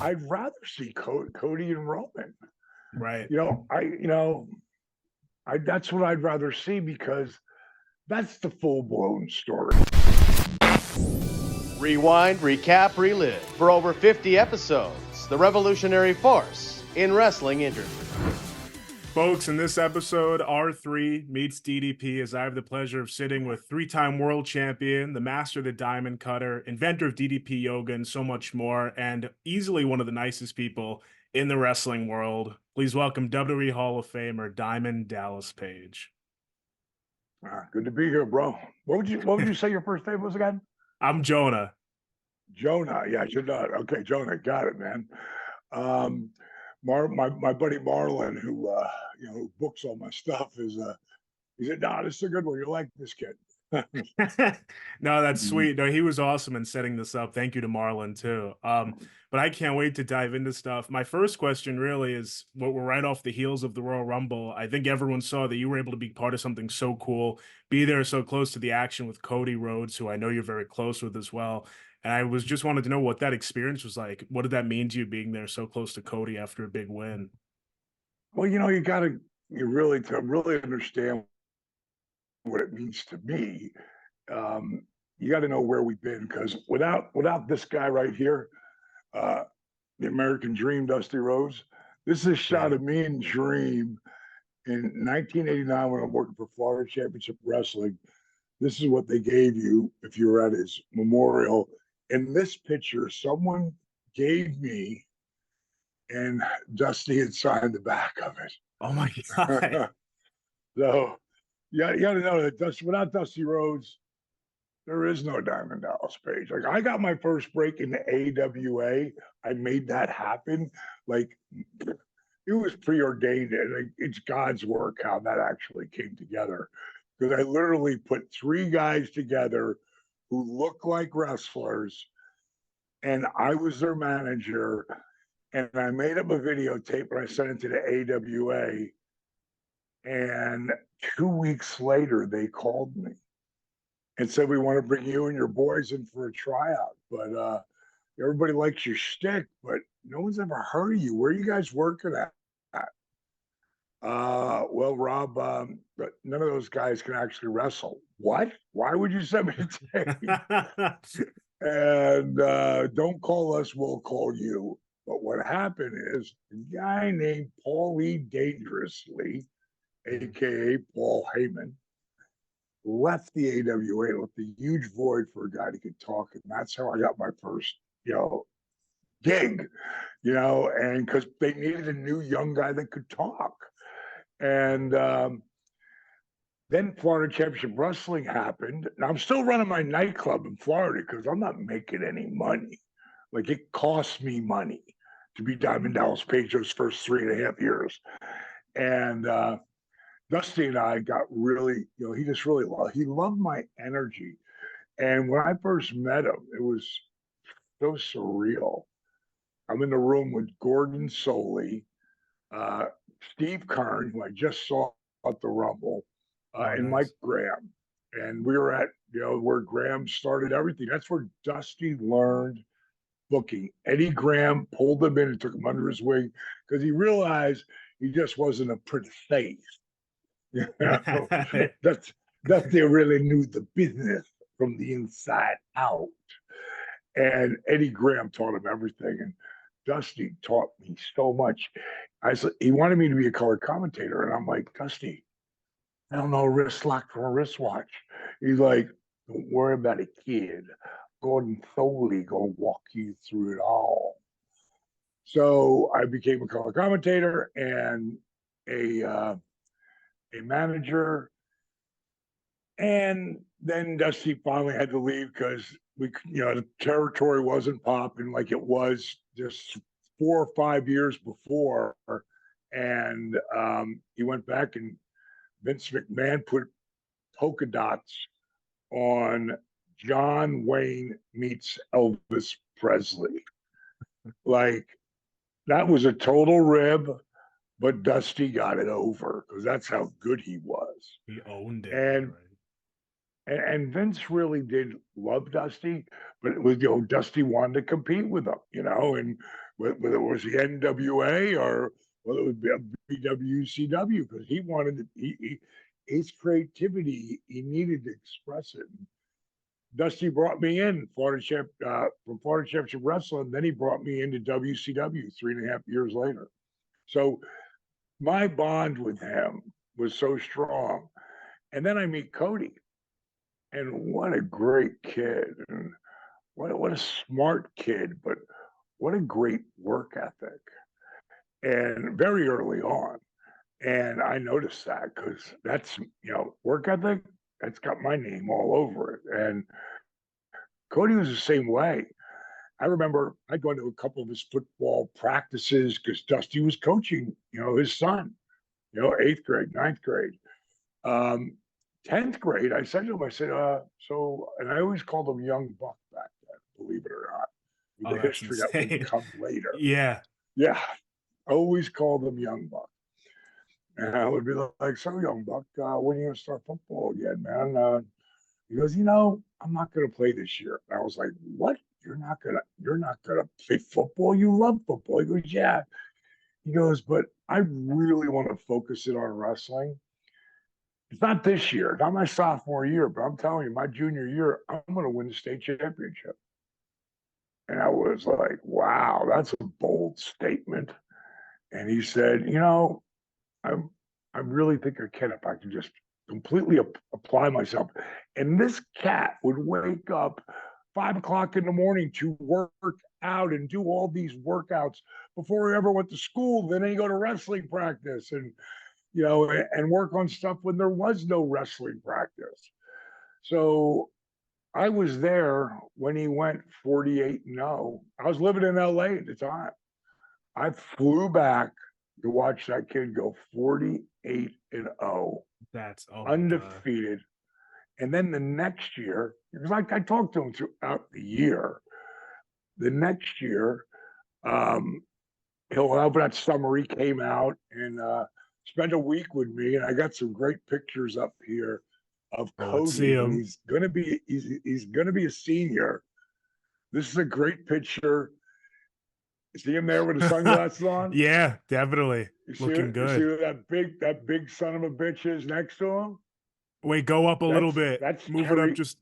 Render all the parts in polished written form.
I'd rather see Cody and Roman. Right. That's what I'd rather see because that's the full-blown story. Rewind, recap, relive. For over 50 episodes, the revolutionary force in wrestling interview. Folks, in this episode, R3 meets DDP as I have the pleasure of sitting with three-time world champion, the master of the diamond cutter, inventor of DDP yoga, and so much more, and easily one of the nicest people in the wrestling world. Please welcome WWE Hall of Famer, Diamond Dallas Page. Good to be here, bro. What would you say your first name was again? I'm Jonah. Jonah. Yeah, I should know. Okay, Jonah. Got it, man. My buddy Marlon, who books all my stuff, he said, "No, this is a good one. You like this kid." No, that's sweet. No, he was awesome in setting this up. Thank you to Marlon too. But I can't wait to dive into stuff. My first question really is what we're right off the heels of the Royal Rumble. I think everyone saw that you were able to be part of something so cool, be there so close to the action with Cody Rhodes, who I know you're very close with as well. And I was just wanted to know what that experience was like. What did that mean to you being there so close to Cody after a big win? Well, you really to really understand what it means to me. You got to know where we've been because without this guy right here, the American Dream, Dusty Rhodes, this is a shot of me and Dream in 1989 when I'm working for Florida Championship Wrestling. This is what they gave you if you were at his memorial. In this picture, someone gave me, and Dusty had signed the back of it. Oh my God. So you got to know that without Dusty Rhodes, there is no Diamond Dallas Page. Like I got my first break in the AWA. I made that happen. Like it was preordained, and it's God's work how that actually came together. Because I literally put three guys together who look like wrestlers, and I was their manager. And I made up a videotape and I sent it to the AWA. And 2 weeks later, they called me and said, "We want to bring you and your boys in for a tryout. But everybody likes your shtick, but no one's ever heard of you. Where are you guys working at?" Well, Rob, but none of those guys can actually wrestle. What? Why would you send me to tape? And don't call us, we'll call you. But what happened is a guy named Paulie Dangerously, aka Paul Heyman, left the AWA, left a huge void for a guy that could talk, and that's how I got my first, gig, and because they needed a new young guy that could talk. And then Florida Championship Wrestling happened. And I'm still running my nightclub in Florida because I'm not making any money. Like it cost me money to be Diamond Dallas Page those first 3.5 years. And Dusty and I got really, he just really loved my energy. And when I first met him, it was so surreal. I'm in the room with Gordon Soley, Steve Kern, who I just saw at the Rumble, and Mike Graham. And we were at, where Graham started everything. That's where Dusty learned booking. Eddie Graham pulled him in and took him under his wing because he realized he just wasn't a pretty face. That they really knew the business from the inside out. And Eddie Graham taught him everything. And Dusty taught me so much. He wanted me to be a color commentator. And I'm like, Dusty, I don't know a wrist lock from a wristwatch. He's like, don't worry about it, kid. Gordon Foley gonna walk you through it all. So I became a color commentator and a manager. And then Dusty finally had to leave because the territory wasn't popping like it was just 4 or 5 years before. And he went back and Vince McMahon put polka dots on John Wayne meets Elvis Presley. Like that was a total rib, but Dusty got it over because that's how good he was. He owned it. And And Vince really did love Dusty, but it was, Dusty wanted to compete with him, and whether it was the NWA or whether it was BWCW, because he wanted his creativity, he needed to express it. Dusty brought me in from Florida Championship Wrestling. Then he brought me into WCW 3.5 years later. So my bond with him was so strong. And then I meet Cody. And what a great kid. And what a smart kid, but what a great work ethic. And very early on. And I noticed that because that's, work ethic, that's got my name all over it. And Cody was the same way. I remember I'd gone to a couple of his football practices because Dusty was coaching, his son, 8th grade, 9th grade. 10th grade, I said to him, and I always called him Young Buck back then, believe it or not. The history that would come later. Yeah. Yeah. I always called him Young Buck. And I would be like, so Young Buck, when are you going to start football again, man? He goes, I'm not going to play this year. And I was like, what? You're not gonna play football? You love football. He goes, yeah. He goes, but I really want to focus it on wrestling. It's not this year, not my sophomore year, but I'm telling you, my junior year, I'm going to win the state championship. And I was like, wow, that's a bold statement. And he said, I really think I can if I can just completely apply myself. And this cat would wake up 5 o'clock in the morning to work out and do all these workouts before he ever went to school. Then he go to wrestling practice and, and work on stuff when there was no wrestling practice. So I was there when he went 48-0. I was living in LA at the time. I flew back to watch that kid go 48-0. That's undefeated. And then the next year, because I talked to him throughout the year. The next year, over that summer, he came out and spent a week with me, and I got some great pictures up here of Cody. He's gonna be a senior. This is a great picture. See him there with the sunglasses on? Yeah, definitely. Looking good. You see that big son of a bitch is next to him? Wait, go up a little bit. Move Terry, it up, just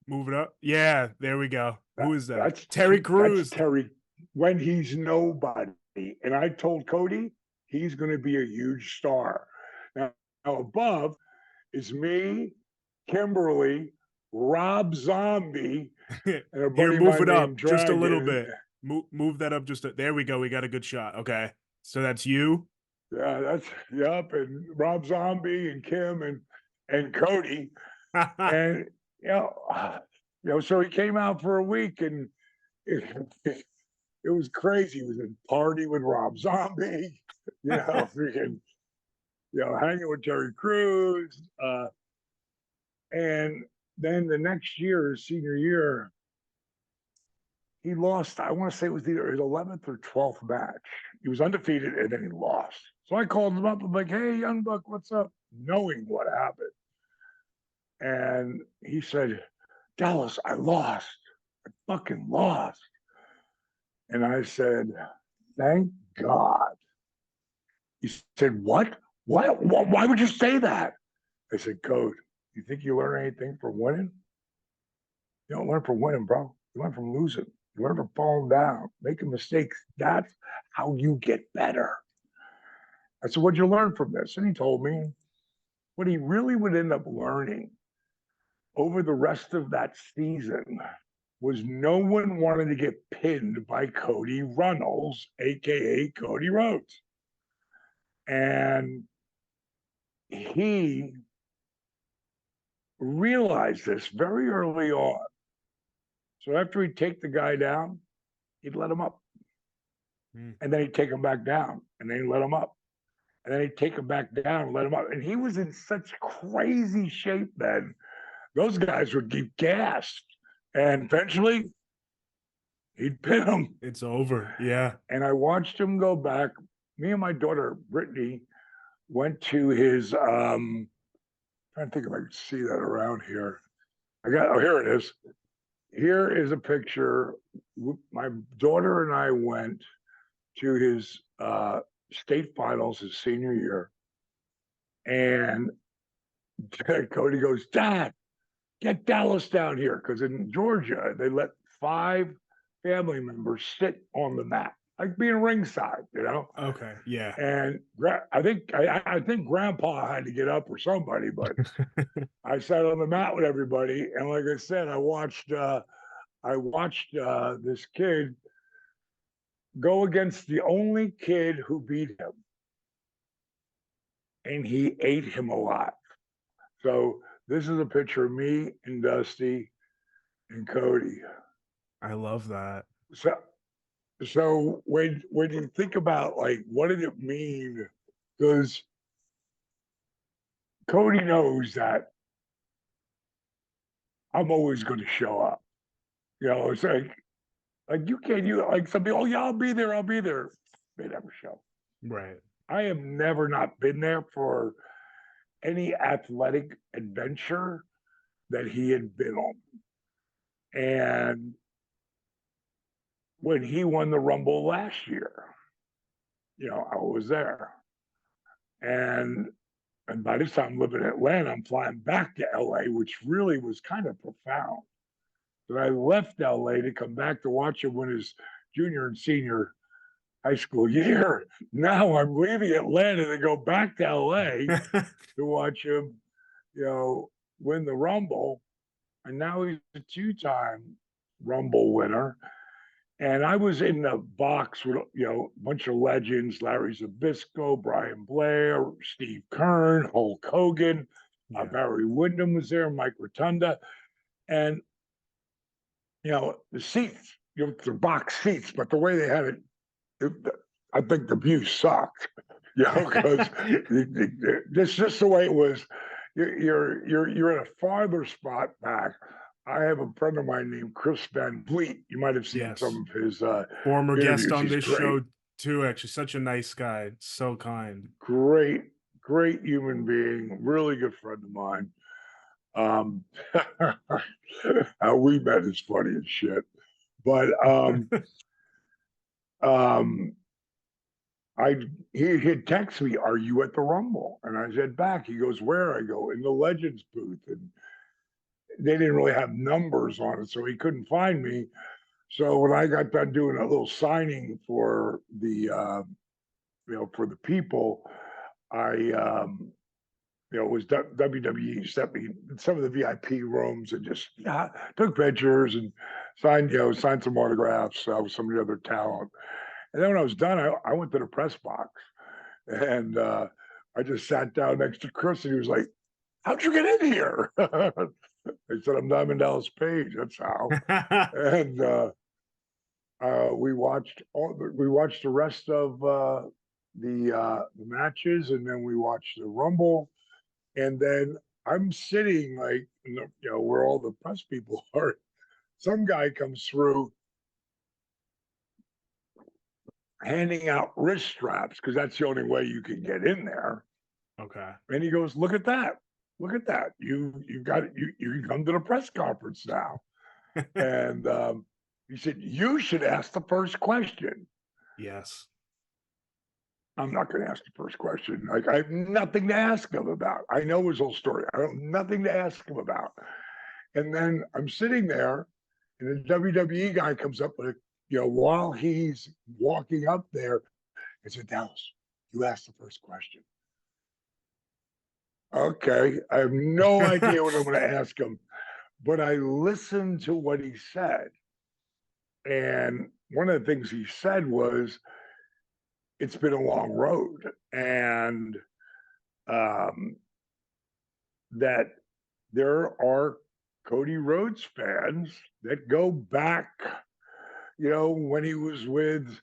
move it up. Yeah, there we go. Who is that? That's Terry Crews. That's Terry when he's nobody. And I told Cody he's going to be a huge star. Now above is me, Kimberly, Rob Zombie, and a buddy Here, move it up Dragon. just a little bit. Move that up there we go. We got a good shot. Okay. So that's you? Yeah, and Rob Zombie and Kim and Cody. And so he came out for a week and it was crazy. He was in party with Rob Zombie, freaking, hanging with Terry Crews. And then the next year, his senior year, he lost. I want to say it was either his 11th or 12th match. He was undefeated and then he lost. So I called him up. I'm like, hey, Young Buck, what's up? Knowing what happened. And he said, Dallas, I lost. I fucking lost. And I said, thank God. He said, what? Why would you say that? I said, Code, you think you learn anything from winning? You don't learn from winning, bro. You learn from losing. You learn from falling down, making mistakes. That's how you get better. I said, what'd you learn from this? And he told me what he really would end up learning over the rest of that season was no one wanted to get pinned by Cody Runnels, a.k.a. Cody Rhodes. And he realized this very early on. So after he'd take the guy down, he'd let him up. And then he'd take him back down, and then he'd let him up. And then he'd take him back down and let him up. And he was in such crazy shape then. Those guys would get gassed. And eventually, he'd pin him. It's over, yeah. And I watched him go back. Me and my daughter, Brittany, went to his, trying to think if I could see that around here. here it is. Here is a picture. My daughter and I went to his state finals his senior year. And Cody goes, Dad, get Dallas down here. Because in Georgia, they let 5 family members sit on the mat, like being ringside, you know? Okay, yeah. And I think Grandpa had to get up or somebody, but I sat on the mat with everybody. And like I said, I watched this kid go against the only kid who beat him. And he ate him alive. So this is a picture of me and Dusty and Cody. I love that. So when you think about like what did it mean, because Cody knows that I'm always going to show up. You know, it's like some people, oh yeah, I'll be there. They never show. Right. I have never not been there for any athletic adventure that he had been on. And when he won the Rumble last year, you know, I was there. And by this time, living in Atlanta, I'm flying back to LA, which really was kind of profound. But I left LA to come back to watch him win his junior and senior high school year. Now I'm leaving Atlanta to go back to LA to watch him, you know, win the Rumble. And now he's a 2-time Rumble winner. And I was in the box with, you know, a bunch of legends, Larry Zbyszko, Brian Blair, Steve Kern, Hulk Hogan, Barry Windham was there, Mike Rotunda. And, you know, the seats, you know, the box seats, but the way they had it, I think the view sucked, you know, because it's just the way it was. You're in a farther spot back. I have a friend of mine named Chris Van Vliet. You might have seen some of his former guest on this great. show too. Actually, such a nice guy, so kind. Great human being, really good friend of mine. How we met is funny as shit, but he had texted me, "Are you at the Rumble?" And I said back. He goes, "Where?" I go, "In the Legends booth." And they didn't really have numbers on it, so he couldn't find me. So when I got done doing a little signing for the, you know, for the people, you know, it was WWE sent me some of the VIP rooms and just took pictures and signed some autographs with some of the other talent. And then when I was done, I went to the press box and I just sat down next to Chris and he was like, "How'd you get in here?" I said, "I'm Diamond Dallas Page." That's how. And we watched the rest of the matches, and then we watched the Rumble. And then I'm sitting like, you know, where all the press people are. Some guy comes through handing out wrist straps because that's the only way you can get in there. Okay. And he goes, "Look at that. Look at that. You've got it. You can come to the press conference now." And he said, "You should ask the first question." Yes. I'm not going to ask the first question. Like, I have nothing to ask him about. I know his whole story. I have nothing to ask him about. And then I'm sitting there, and the WWE guy comes up with, you know, while he's walking up there, and said, "Dallas, you asked the first question." Okay, I have no idea what I'm going to ask him, but I listened to what he said. And one of the things he said was, it's been a long road, and that there are Cody Rhodes fans that go back, you know, when he was with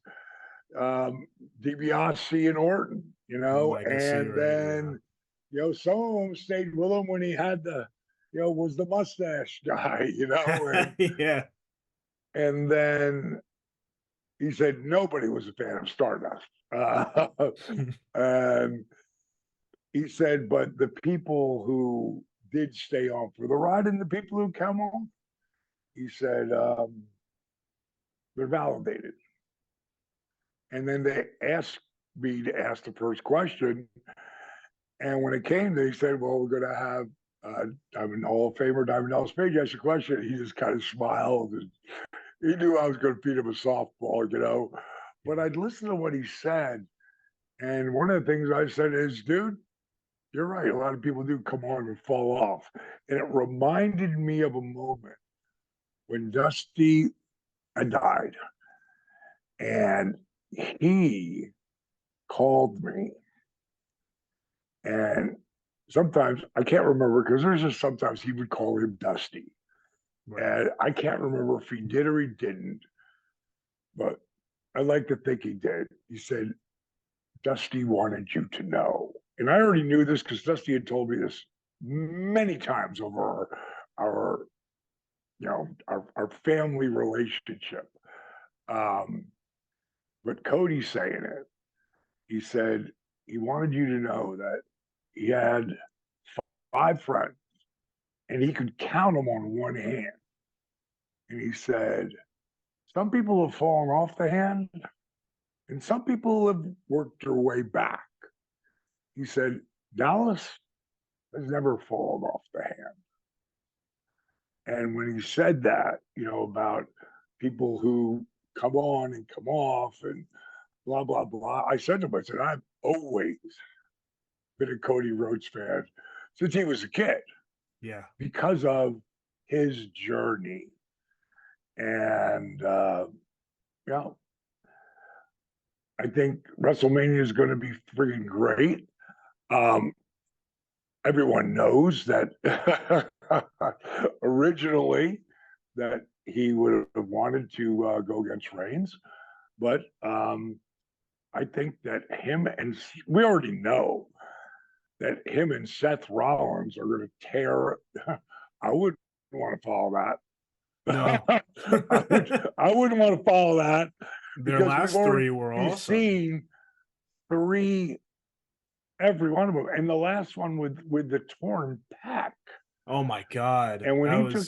DiBiase and Orton, you know, Legacy, and right, then, you know, some of them stayed with him when he had the, you know, was the mustache guy, you know, and, yeah. And then he said nobody was a fan of Stardust. And he said, but the people who did stay on for the ride and the people who come on, he said, they're validated. And then they asked me to ask the first question. And when it came, they said, well, we're going to have Diamond Hall of Famer, Diamond Dallas Page ask a question. He just kind of smiled. And he knew I was going to feed him a softball, you know. But I'd listen to what he said. And one of the things I said is, dude, you're right. A lot of people do come on and fall off. And it reminded me of a moment when Dusty had died. And he called me. And sometimes, I can't remember, because there's just sometimes he would call him Dusty. Right. And I can't remember if he did or he didn't. But I like to think he did. He said, Dusty wanted you to know. And I already knew this because Dusty had told me this many times over our family relationship. But Cody's saying it. He said he wanted you to know that he had 5 friends and he could count them on one hand. And he said, some people have fallen off the hand and some people have worked their way back. He said, Dallas has never fallen off the hand. And when he said that, you know, about people who come on and come off and blah, blah, blah, I said to him, I said, I've always been a Cody Rhodes fan since he was a kid. Yeah. Because of his journey. And, I think WrestleMania is going to be freaking great. Everyone knows that originally that he would have wanted to go against Reigns, but I think that we already know that him and Seth Rollins are going to tear. I wouldn't want to follow that. No, I wouldn't want to follow that. Their last 3 were awesome. Seen 3, every one of them, and the last one with the torn pec. Oh my God! And when took,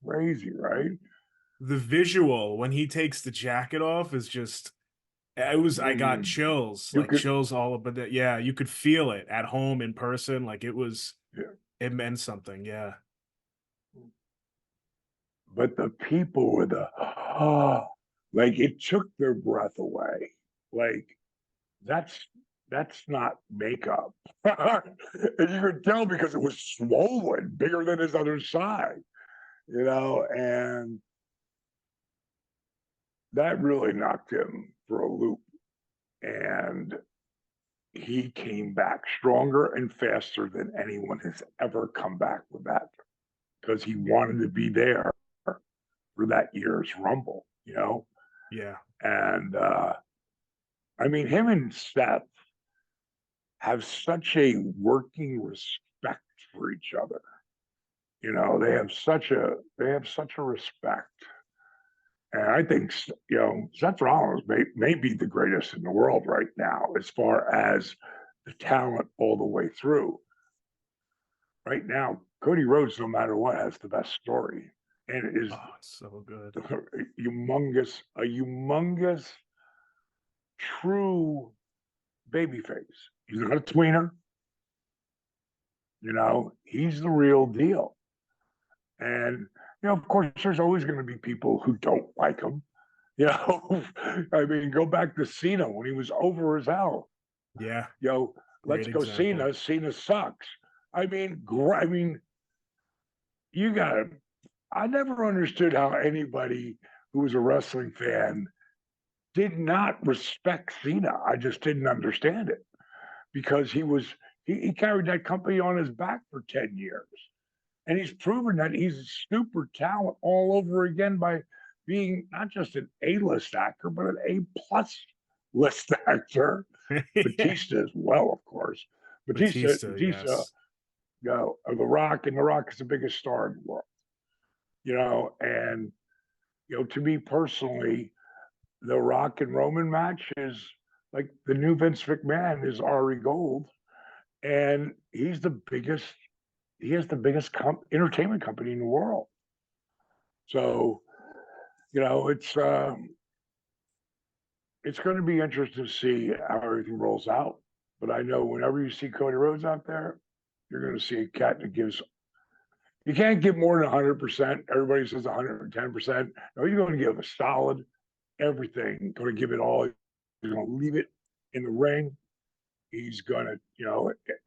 crazy, right? The visual when he takes the jacket off is just. I got chills, chills all over that. Yeah, you could feel it at home in person. Like it was. Yeah. It meant something. Yeah. But the people were like it took their breath away. Like that's not makeup. And you could tell because it was swollen, bigger than his other side, you know, and that really knocked him for a loop. And he came back stronger and faster than anyone has ever come back with that because he wanted to be there for that year's Rumble, you know? Yeah. And I mean, him and Seth have such a working respect for each other. You know, they have such a respect. And I think, you know, Seth Rollins may be the greatest in the world right now as far as the talent all the way through. Right now, Cody Rhodes, no matter what, has the best story. And it is so good. A humongous, true babyface. He's not a tweener. You know, he's the real deal. And, you know, of course, there's always going to be people who don't like him. You know, I mean, go back to Cena when he was over as hell. Yeah. You know, let's go Cena. Cena sucks. I mean, you got to. I never understood how anybody who was a wrestling fan did not respect Cena. I just didn't understand it because he carried that company on his back for 10 years. And he's proven that he's a super talent all over again by being not just an A-list actor, but an A-plus list actor. Batista as well, of course. Batista yes. You know, The Rock, and The Rock is the biggest star in the world. You know, and, you know, to me personally, the Rock and Roman match is like the new Vince McMahon is Ari Gold. and he's the biggest. He has the biggest entertainment company in the world. So, it's going to be interesting to see how everything rolls out. But I know whenever you see Cody Rhodes out there, you're going to see a cat that gives. You can't give more than 100%. Everybody says 110%. No, you're going to give a solid everything. Going to give it all. He's going to leave it in the ring. He's going to,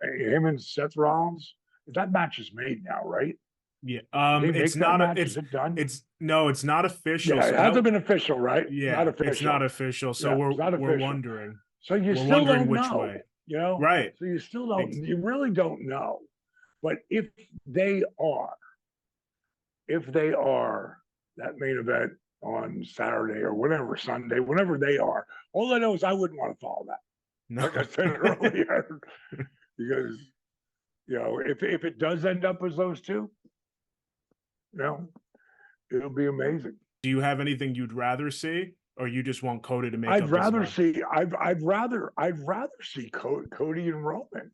him and Seth Rollins. That match is made now, right? Yeah. It's not. Is it done? It's not official. Yeah, so it hasn't been official, right? Yeah, not official. It's not official. So we're wondering. So you still don't which know, way. Right? So you still don't. You really don't know. But if they are that main event on Saturday or whatever, Sunday, whenever they are, all I know is I wouldn't want to follow that. No. Like I said earlier, because if it does end up as those two, it'll be amazing. Do you have anything you'd rather see, or you just want Cody to make? I'd rather see Cody and Roman.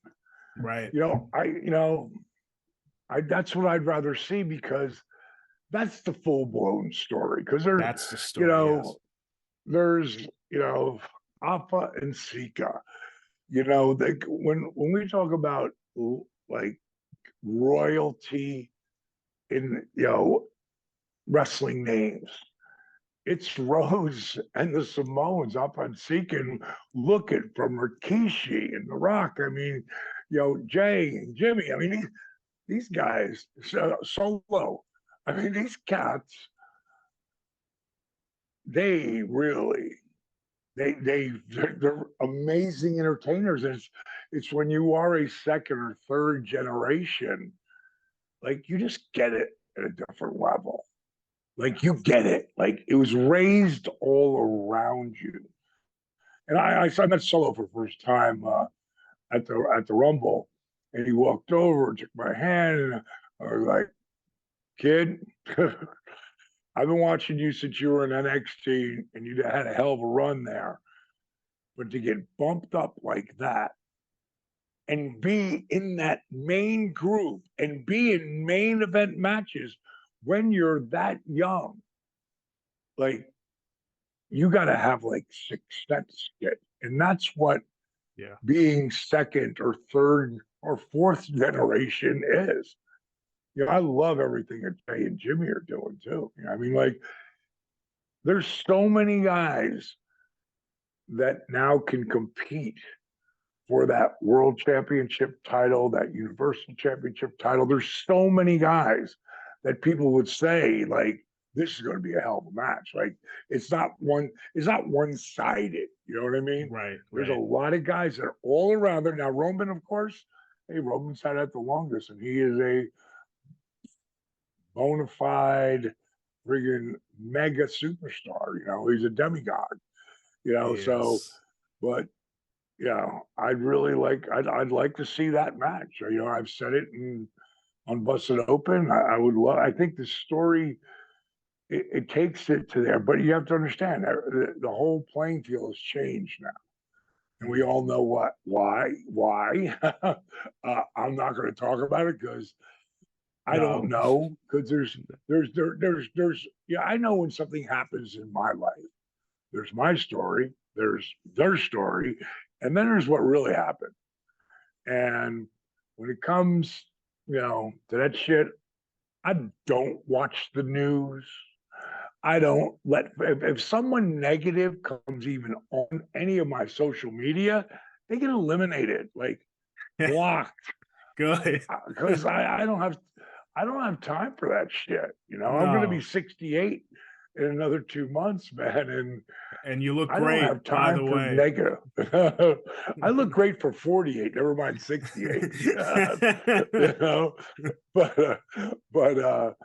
Right. That's what I'd rather see, because that's the full blown story. Because that's the story. Yes. There's Alpha and Sika. When we talk about like royalty in wrestling names, it's Rhodes and the Samoans, up on Sika, and look at from Rikishi and The Rock. I mean, Jay and Jimmy. I mean, these guys, Solo. I mean, these cats. They're amazing entertainers, and it's when you are a second or third generation, like you just get it at a different level. Like you get it, like it was raised all around you. And I met Solo for the first time at the Rumble, and he walked over, took my hand, and I was like, "Kid, I've been watching you since you were in NXT, and you had a hell of a run there. But to get bumped up like that and be in that main group and be in main event matches when you're that young, like you got to have like sixth sense, and that's what being second or third or fourth generation is. I love everything that Jay and Jimmy are doing too. I mean, like, there's so many guys that now can compete for that world championship title, that universal championship title. There's so many guys that people would say, like, this is going to be a hell of a match. Like, it's not one-sided. You know what I mean? Right. There's a lot of guys that are all around there. Now, Roman, of course, Roman's had it the longest, and he is a bona fide friggin' mega superstar. He's a demigod. Yes. So, but I'd like to see that match. I've said it on Busted Open. I would love. I think the story it takes it to there, but you have to understand the whole playing field has changed now, and we all know why. I'm not going to talk about it because I don't know, because there's I know when something happens in my life. There's my story, there's their story, and then there's what really happened. And when it comes, to that shit, I don't watch the news. I don't if someone negative comes even on any of my social media, they get eliminated, like blocked. Good. Because I don't have time for that shit. I'm going to be 68 in another 2 months, man, and you look I great. Don't have time by the for way, negative. I look great for 48. Never mind 68. But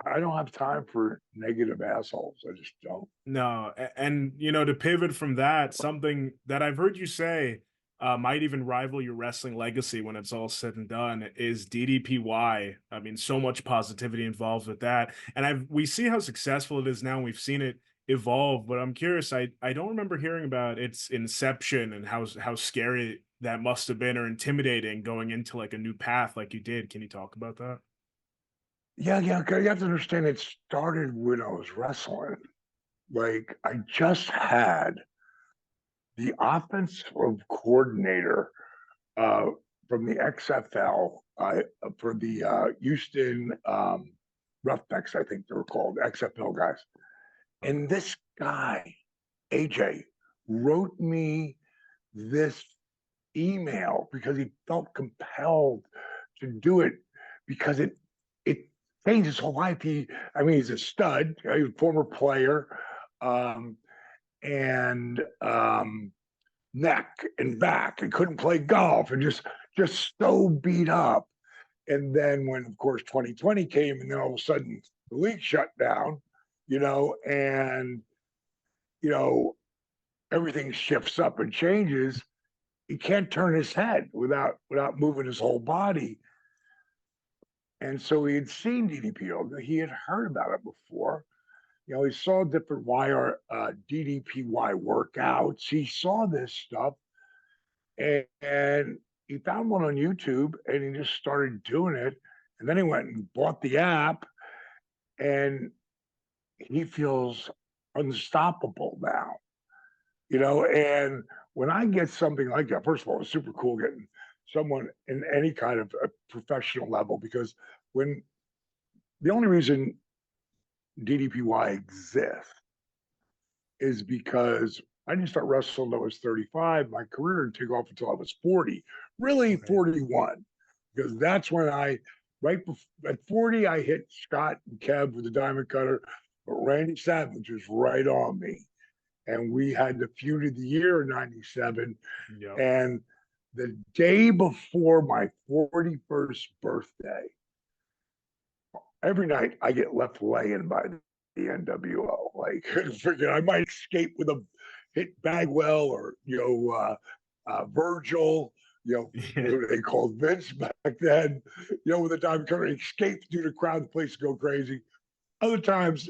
I don't have time for negative assholes. I just don't. No, and to pivot from that, something that I've heard you say might even rival your wrestling legacy when it's all said and done is DDPY. I mean, so much positivity involved with that, and we see how successful it is now. We've seen it evolve. But I'm curious, I don't remember hearing about its inception and how scary that must have been, or intimidating going into like a new path like you did. Can you talk about that? Yeah, yeah. 'Cause you have to understand, it started when I was wrestling. Like, I just had the offensive coordinator uh, from the XFL for the Houston Roughnecks, I think they were called, XFL guys. And this guy, AJ, wrote me this email because he felt compelled to do it because it changed his whole life. I mean, he's a stud, a former player, um, and neck and back, and couldn't play golf, and just so beat up. And then when, of course, 2020 came, and then all of a sudden the league shut down, and you know everything shifts up and changes. He can't turn his head without moving his whole body. And so he had seen DDP. He had heard about it before. He saw different DDPY workouts. He saw this stuff, and he found one on YouTube, and he just started doing it. And then he went and bought the app, and he feels unstoppable now. And when I get something like that, first of all, it's super cool getting someone in any kind of a professional level, because when the only reason DDPY exists is because I didn't start wrestling until I was 35. My career didn't take off until I was 40, really 41, because that's when at 40, I hit Scott and Kev with the diamond cutter, but Randy Savage was right on me. And we had the feud of the year in 97. Yep. And the day before my 41st birthday, every night I get left laying by the NWO. Like, freaking, I might escape with a hit Bagwell or, Virgil, who they called Vince back then, with a diamond cutter, escape through the crowd, the place to go crazy. Other times,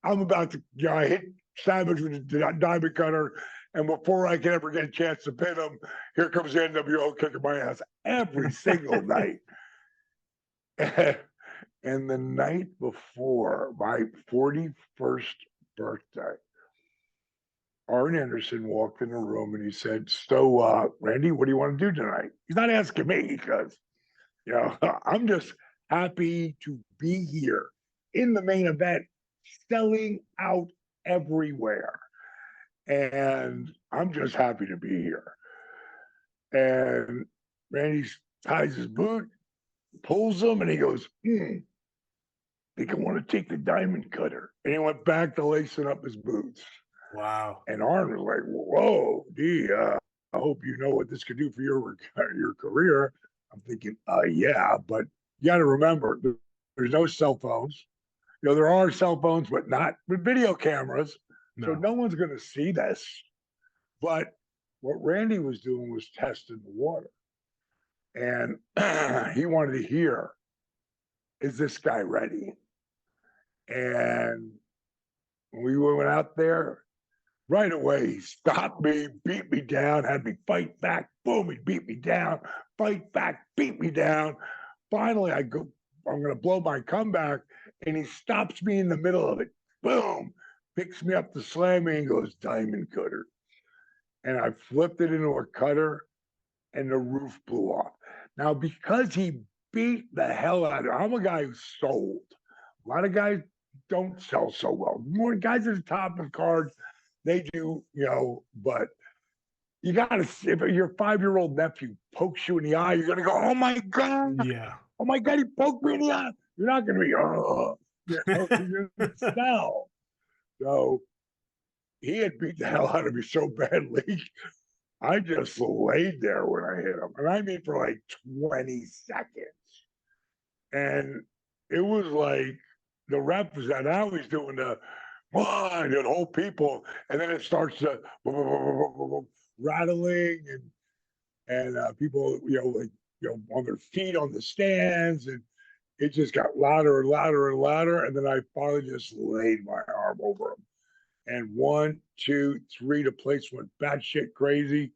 I'm about to, I hit Savage with the diamond cutter, and before I can ever get a chance to pin him, here comes the NWO kicking my ass every single night. And the night before my 41st birthday, Arn Anderson walked in the room and he said, "So, Randy, what do you want to do tonight?" He's not asking me because, I'm just happy to be here in the main event, selling out everywhere. And I'm just happy to be here. And Randy ties his boot, pulls him, and he goes, I think I want to take the diamond cutter. And he went back to lacing up his boots. Wow. And Arn was like, "Whoa, D, I hope you know what this could do for your career." I'm thinking, yeah, but you got to remember, there's no cell phones. There are cell phones, but not with video cameras. No. So no one's going to see this. But what Randy was doing was testing the water. And he wanted to hear, is this guy ready? And when we went out there, right away, he stopped me, beat me down, had me fight back. Boom, he beat me down, fight back, beat me down. Finally, I'm going to blow my comeback, and he stops me in the middle of it. Boom, picks me up to slam me and goes, "Diamond cutter." And I flipped it into a cutter, and the roof blew off. Now, because he beat the hell out of it, I'm a guy who sold. A lot of guys don't sell so well. More guys at the top of the card, they do, but you got to, if your 5-year-old nephew pokes you in the eye, you're going to go, "Oh my God. Yeah. Oh my God, he poked me in the eye." You're not going to be, you're going to sell. So he had beat the hell out of me so badly. I just laid there when I hit him. And I mean for like 20 seconds. And it was like the ref was now he's doing the one and whole people, and then it starts to rattling and people on their feet on the stands, and it just got louder and louder and louder. And then I finally just laid my arm over him, And 1, 2, 3, the place went batshit crazy.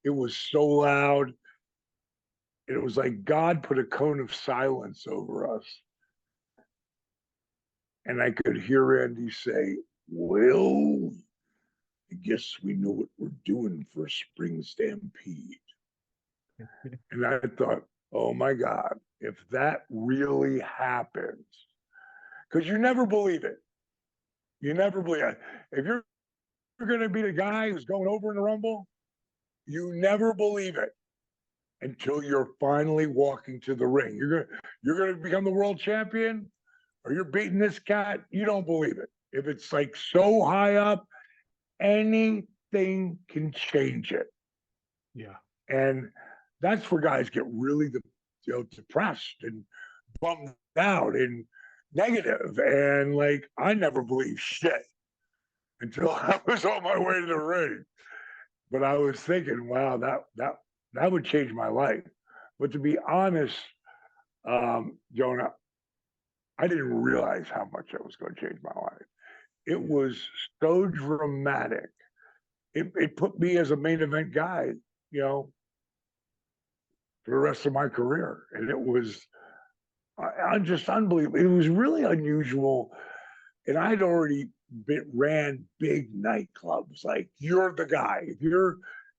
It was so loud. It was like God put a cone of silence over us. And I could hear Randy say, well, I guess we know what we're doing for a spring stampede. And I thought, oh my God, if that really happens, because you never believe it. You never believe it. If you're going to be the guy who's going over in the Rumble, you never believe it until you're finally walking to the ring. You're gonna become the world champion, or you're beating this cat. You don't believe it. If it's like so high up, anything can change it. Yeah. And that's where guys get really depressed and bummed out and negative. And like, I never believed shit until I was on my way to the ring. But I was thinking, wow, that would change my life. But to be honest, Jonah, I didn't realize how much it was going to change my life. It was so dramatic. It put me as a main event guy, for the rest of my career. And it was just unbelievable. It was really unusual. And I'd already ran big nightclubs. Like, you're the guy.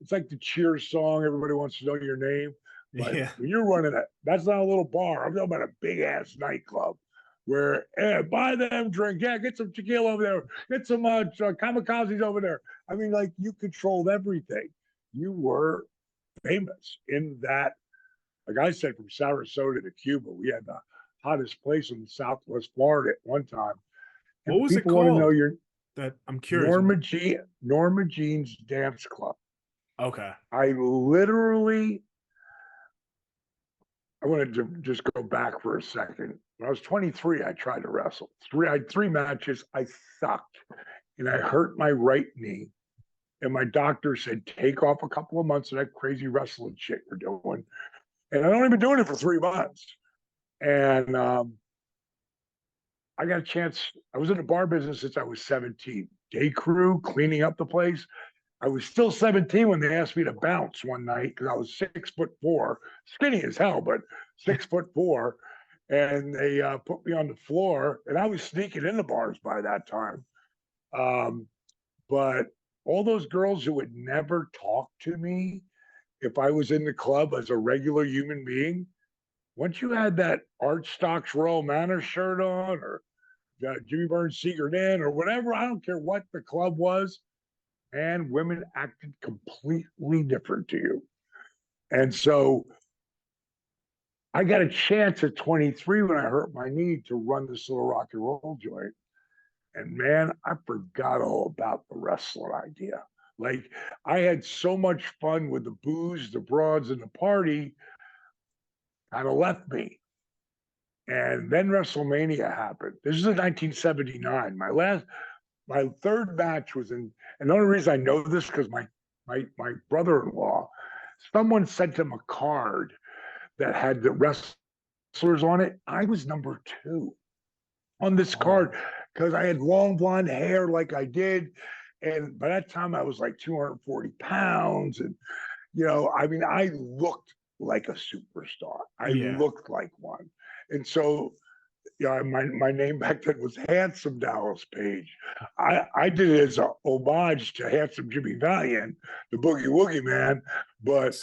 It's like the Cheers song. Everybody wants to know your name. But when you're running that's not a little bar. I'm talking about a big ass nightclub where, buy them drink. Yeah, get some tequila over there. Get some kamikazes over there. I mean, like, you controlled everything. You were famous in that. Like I said, from Sarasota to Cuba, we had the hottest place in Southwest Florida at one time. And what was it called? Want to know that I'm curious. Norma Jean's Dance Club. Okay. I wanted to just go back for a second. When I was 23, I tried to wrestle. I had 3 matches. I sucked, and I hurt my right knee. And my doctor said, take off a couple of months of that crazy wrestling shit you're doing. And I'd only been doing it for 3 months. And I got a chance. I was in the bar business since I was 17. Day crew, cleaning up the place. I was still 17 when they asked me to bounce one night because I was 6'4", skinny as hell, but 6'4". And they put me on the floor, and I was sneaking in the bars by that time. But all those girls who would never talk to me if I was in the club as a regular human being, once you had that Art Stocks Royal Manor shirt on, or Jimmy Burns Secret Inn, or whatever, I don't care what the club was, and women acted completely different to you. And so I got a chance at 23 when I hurt my knee to run this little rock and roll joint. And man, I forgot all about the wrestling idea. Like, I had so much fun with the booze, the broads, and the party, kind of left me. And then Wrestlemania happened. This is in 1979. My third match was in, and the only reason I know this because my brother-in-law, someone sent him a card that had the wrestlers on it. I was number 2 on this card because I had long blonde hair like I did. And by that time I was like 240 pounds. And, I looked like a superstar. I looked like one. And so, my name back then was Handsome Dallas Page. I did it as an homage to Handsome Jimmy Valiant, the Boogie Woogie Man, but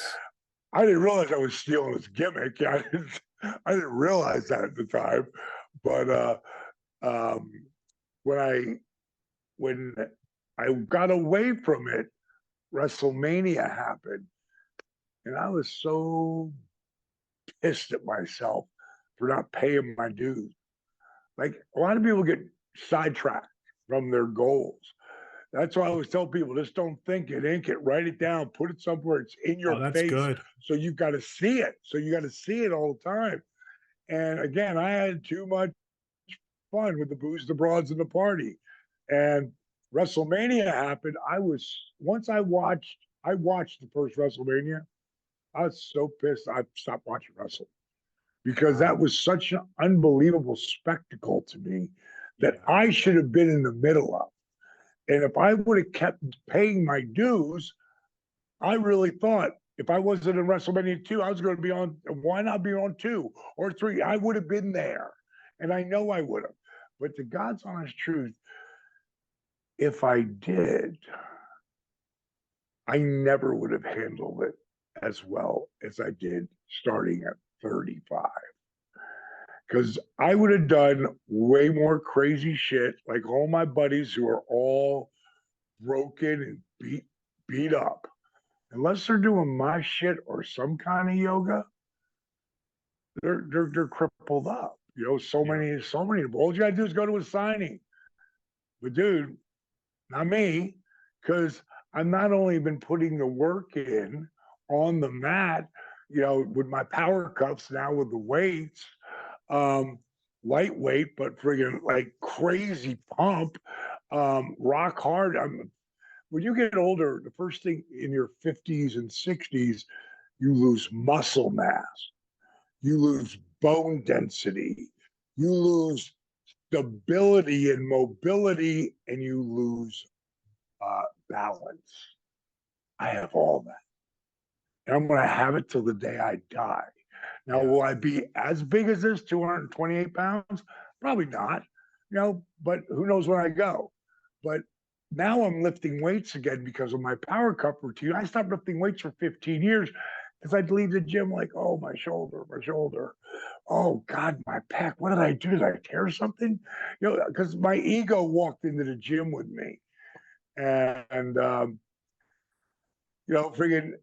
I didn't realize I was stealing his gimmick. I didn't realize that at the time. But when I got away from it, WrestleMania happened, and I was so pissed at myself for not paying my dues. Like, a lot of people get sidetracked from their goals. That's why I always tell people, just don't think it, ink it, write it down, put it somewhere. It's in your face. Good. So you've got to see it. So you got to see it all the time. And again, I had too much fun with the booze, the broads, and the party. And WrestleMania happened. Once I watched the first WrestleMania, I was so pissed I stopped watching wrestling because that was such an unbelievable spectacle to me that I should have been in the middle of. And if I would have kept paying my dues, I really thought if I wasn't in WrestleMania 2, I was going to be on, why not be on 2 or 3? I would have been there. And I know I would have. But the God's honest truth, if I did, I never would have handled it as well as I did starting at 35. Because I would have done way more crazy shit, like all my buddies who are all broken and beat up. Unless they're doing my shit or some kind of yoga, they're crippled up. You know, so many. All you gotta do is go to a signing. But dude, not me, because I've not only been putting the work in on the mat, you know, with my power cuffs now with the weights, lightweight, but friggin' like crazy pump, rock hard. When you get older, the first thing in your 50s and 60s, you lose muscle mass, you lose bone density, you lose stability and mobility, and you lose balance. I have all that. And I'm going to have it till the day I die. Now, will I be as big as this, 228 pounds? Probably not, you know, but who knows when I go. But now I'm lifting weights again because of my power cup routine. I stopped lifting weights for 15 years because I'd leave the gym like, oh, my shoulder. Oh, God, my pec. What did I do? Did I tear something? You know, because my ego walked into the gym with me. And you know, friggin',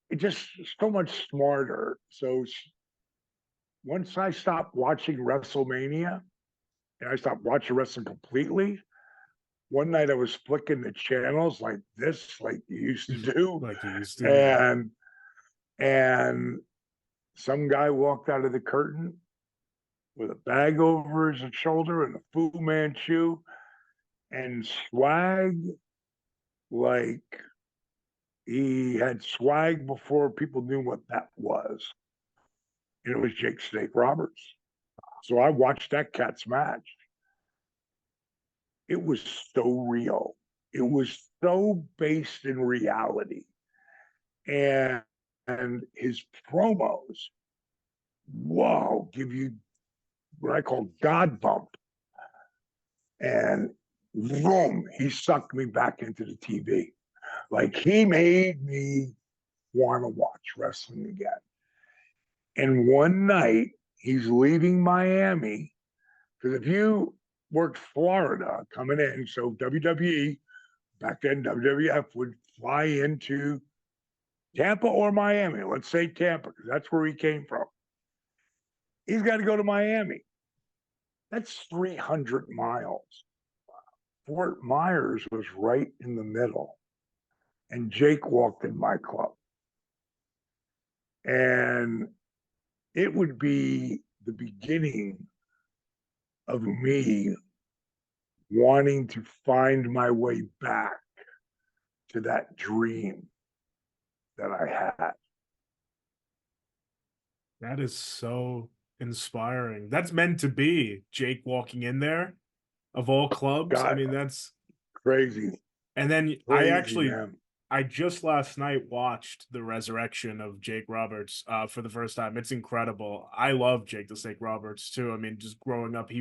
it just so much smarter. So once I stopped watching WrestleMania and I stopped watching wrestling completely, one night I was flicking the channels like this, like you used to do. Like you used to. And some guy walked out of the curtain with a bag over his shoulder and a Fu Manchu and swag like he had swag before people knew what that was. And it was Jake Snake Roberts. So I watched that cat's match. It was so real. It was so based in reality. And his promos, whoa, give you what I call God bump. And boom, he sucked me back into the TV. Like he made me want to watch wrestling again. And one night he's leaving Miami, because if you worked Florida coming in, so WWE, back then WWF would fly into Tampa or Miami. Let's say Tampa, because that's where he came from. He's got to go to Miami. That's 300 miles. Fort Myers was right in the middle. And Jake walked in my club. And it would be the beginning of me wanting to find my way back to that dream that I had. That is so inspiring. That's meant to be Jake walking in there of all clubs. God, I mean, that's crazy. And then Crazy, man. I just last night watched the resurrection of Jake Roberts for the first time. It's incredible. I love Jake the Snake Roberts too. I mean, just growing up,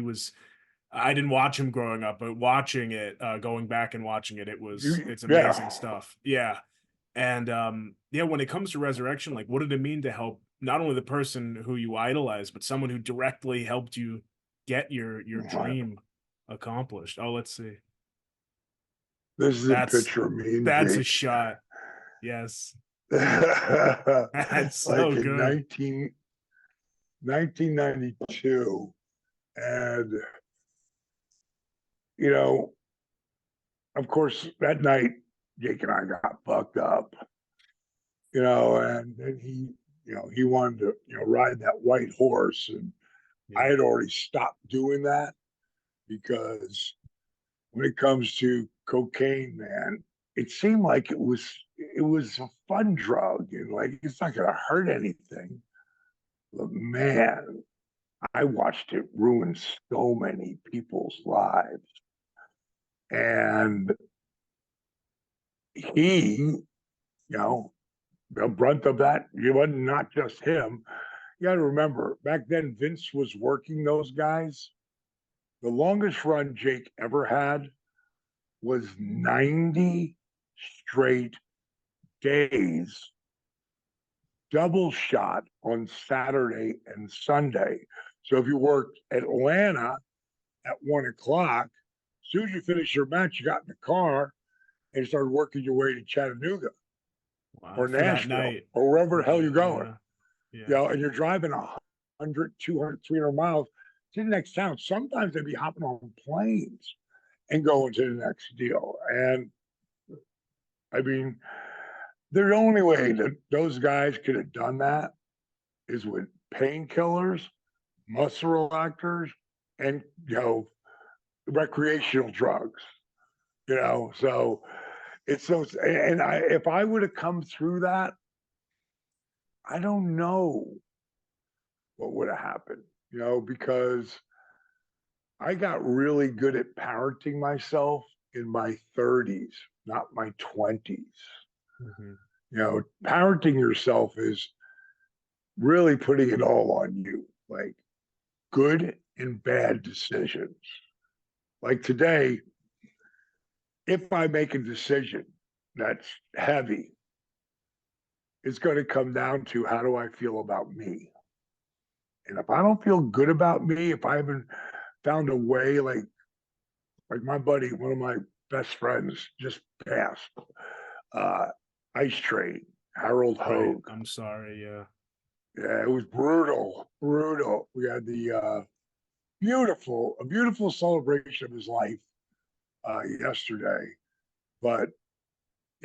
I didn't watch him growing up, but watching it, going back and watching it, it's amazing stuff. Yeah. And yeah, when it comes to resurrection, like what did it mean to help not only the person who you idolize, but someone who directly helped you get your dream accomplished? Oh, let's see. This is a picture of me and That's Jake. a shot. Yes. That's so like good. In 1992. And, you know, of course, that night, Jake and I got fucked up, you know, and then he wanted to, ride that white horse. And I had already stopped doing that because when it comes to cocaine, man, it seemed like it was a fun drug and like it's not gonna hurt anything. But man, I watched it ruin so many people's lives. And he, the brunt of that, it wasn't not just him. You got to remember, back then, Vince was working those guys. The longest run Jake ever had was 90 straight days, double shot on Saturday and Sunday. So if you worked Atlanta at 1 o'clock, as soon as you finished your match, you got in the car and started working your way to Chattanooga or Nashville or wherever the hell you're going. And you're driving 100, 200, 300 miles to the next town. Sometimes they'd be hopping on planes and going to the next deal. And I mean, the only way that those guys could have done that is with painkillers, muscle relaxers, and recreational drugs. So it's so. And if I would have come through that, I don't know what would have happened. Because I got really good at parenting myself in my 30s, not my 20s. Mm-hmm. Parenting yourself is really putting it all on you, like good and bad decisions. Like today, if I make a decision that's heavy, it's going to come down to how do I feel about me? And if I don't feel good about me, if I haven't found a way, like my buddy, one of my best friends just passed, Ice Train, Harold Hogue. I'm sorry, yeah. Yeah, it was brutal. We had the a beautiful celebration of his life yesterday. But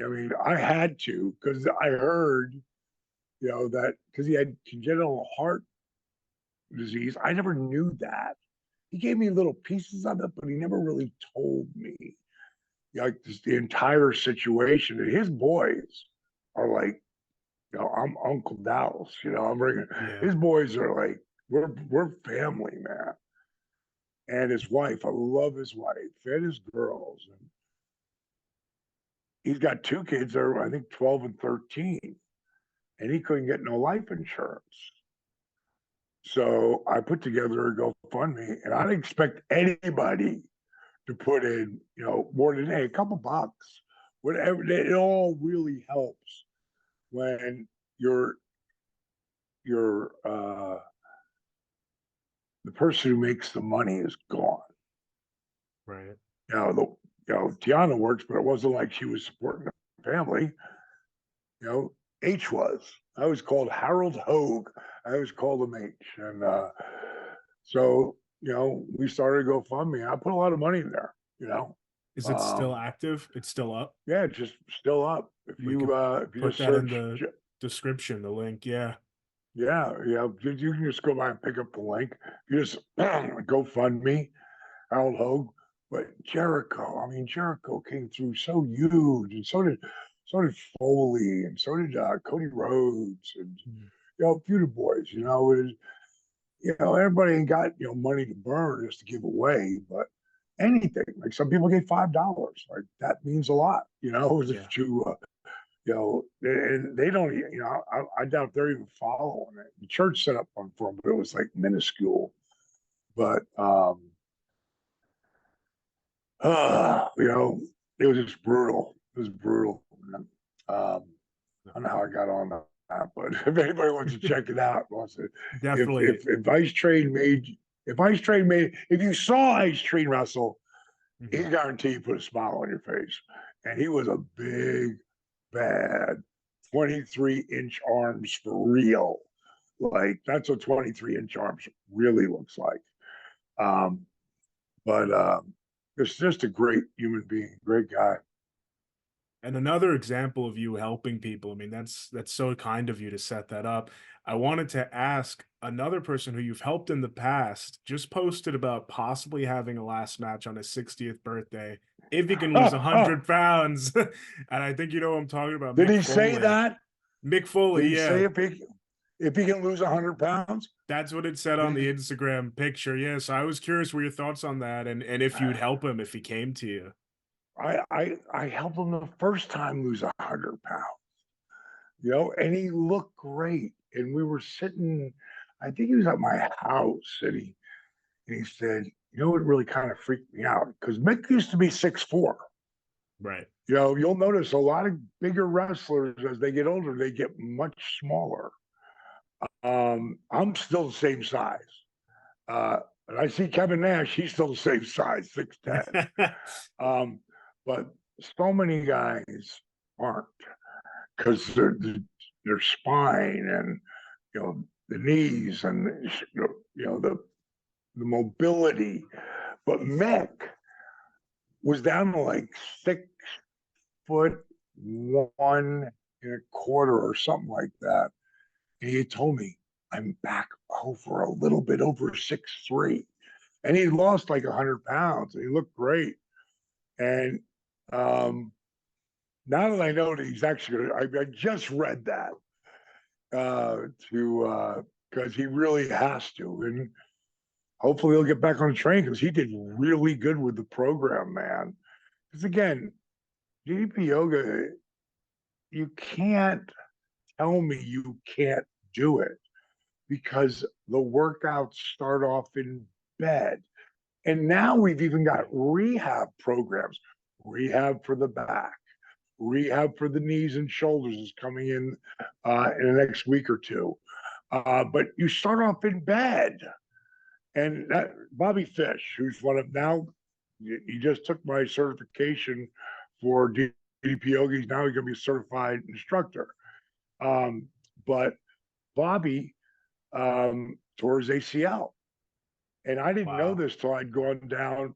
I mean, I had to, because I heard, that because he had congenital heart disease. I never knew that. He gave me little pieces of it, but he never really told me like the entire situation. And his boys are like, I'm Uncle Dallas. I'm bringing his boys are like, we're family, man. And his wife, I love his wife and his girls. And he's got 2 kids that are, I think, 12 and 13, and he couldn't get no life insurance. So I put together a GoFundMe, and I didn't expect anybody to put in, more than a couple bucks, whatever. It all really helps when the person who makes the money is gone. Right. Tiana works, but it wasn't like she was supporting the family. H was. I was called Harold Hogue. I was called him H. And so, we started GoFundMe. I put a lot of money in there, Is it still active? It's still up? Yeah, it's just still up. If you put just that search in the description, the link, yeah. Yeah. You can just go by and pick up the link. You just GoFundMe, Harold Hogue. But Jericho came through so huge, and so did Foley, and so did Cody Rhodes, and a few of the boys. Everybody ain't got money to burn just to give away, but anything. Like some people get $5, like that means a lot. And they don't. I doubt they're even following it. The church set up one for them, but it was like minuscule. But it was just brutal. It was brutal. I don't know how I got on that, but if anybody wants to check it out, definitely. If Ice Train made, if you saw Ice Train wrestle, he guarantee you put a smile on your face. And he was a big, bad 23-inch arms for real. Like that's what 23-inch arms really looks like. But it's just a great human being, great guy. And another example of you helping people. I mean, that's so kind of you to set that up. I wanted to ask, another person who you've helped in the past just posted about possibly having a last match on his 60th birthday if he can lose 100 pounds. And I think you know what I'm talking about. Did he say that? Mick Foley, Did he say if he can lose 100 pounds? That's what it said on the Instagram picture. Yeah, so I was curious what your thoughts on that, and if you'd help him if he came to you. I helped him the first time lose 100 pounds, you know, and he looked great. And we were sitting, I think he was at my house, and he said, you know, it really kind of freaked me out because Mick used to be 6'4". Right. You know, you'll notice a lot of bigger wrestlers as they get older, they get much smaller. I'm still the same size. And I see Kevin Nash, he's still the same size, 6'10". But so many guys aren't because their spine and, you know, the knees and, you know, the mobility. But Mick was down to like 6'1.25" or something like that. And he told me, I'm back over a little bit over 6'3". And he lost like 100 pounds. And he looked great. And now that I know that he's actually, I just read that because he really has to. And hopefully he'll get back on the train because he did really good with the program, man. Because again, DDP yoga, you can't tell me you can't do it because the workouts start off in bed. And now we've even got rehab programs, rehab for the back, rehab for the knees and shoulders is coming in the next week or two. But you start off in bed. And that, Bobby Fish, who's one of now, he just took my certification for DDP yoga. Now he's going to be a certified instructor. But Bobby tore his ACL. And I didn't know this till I'd gone down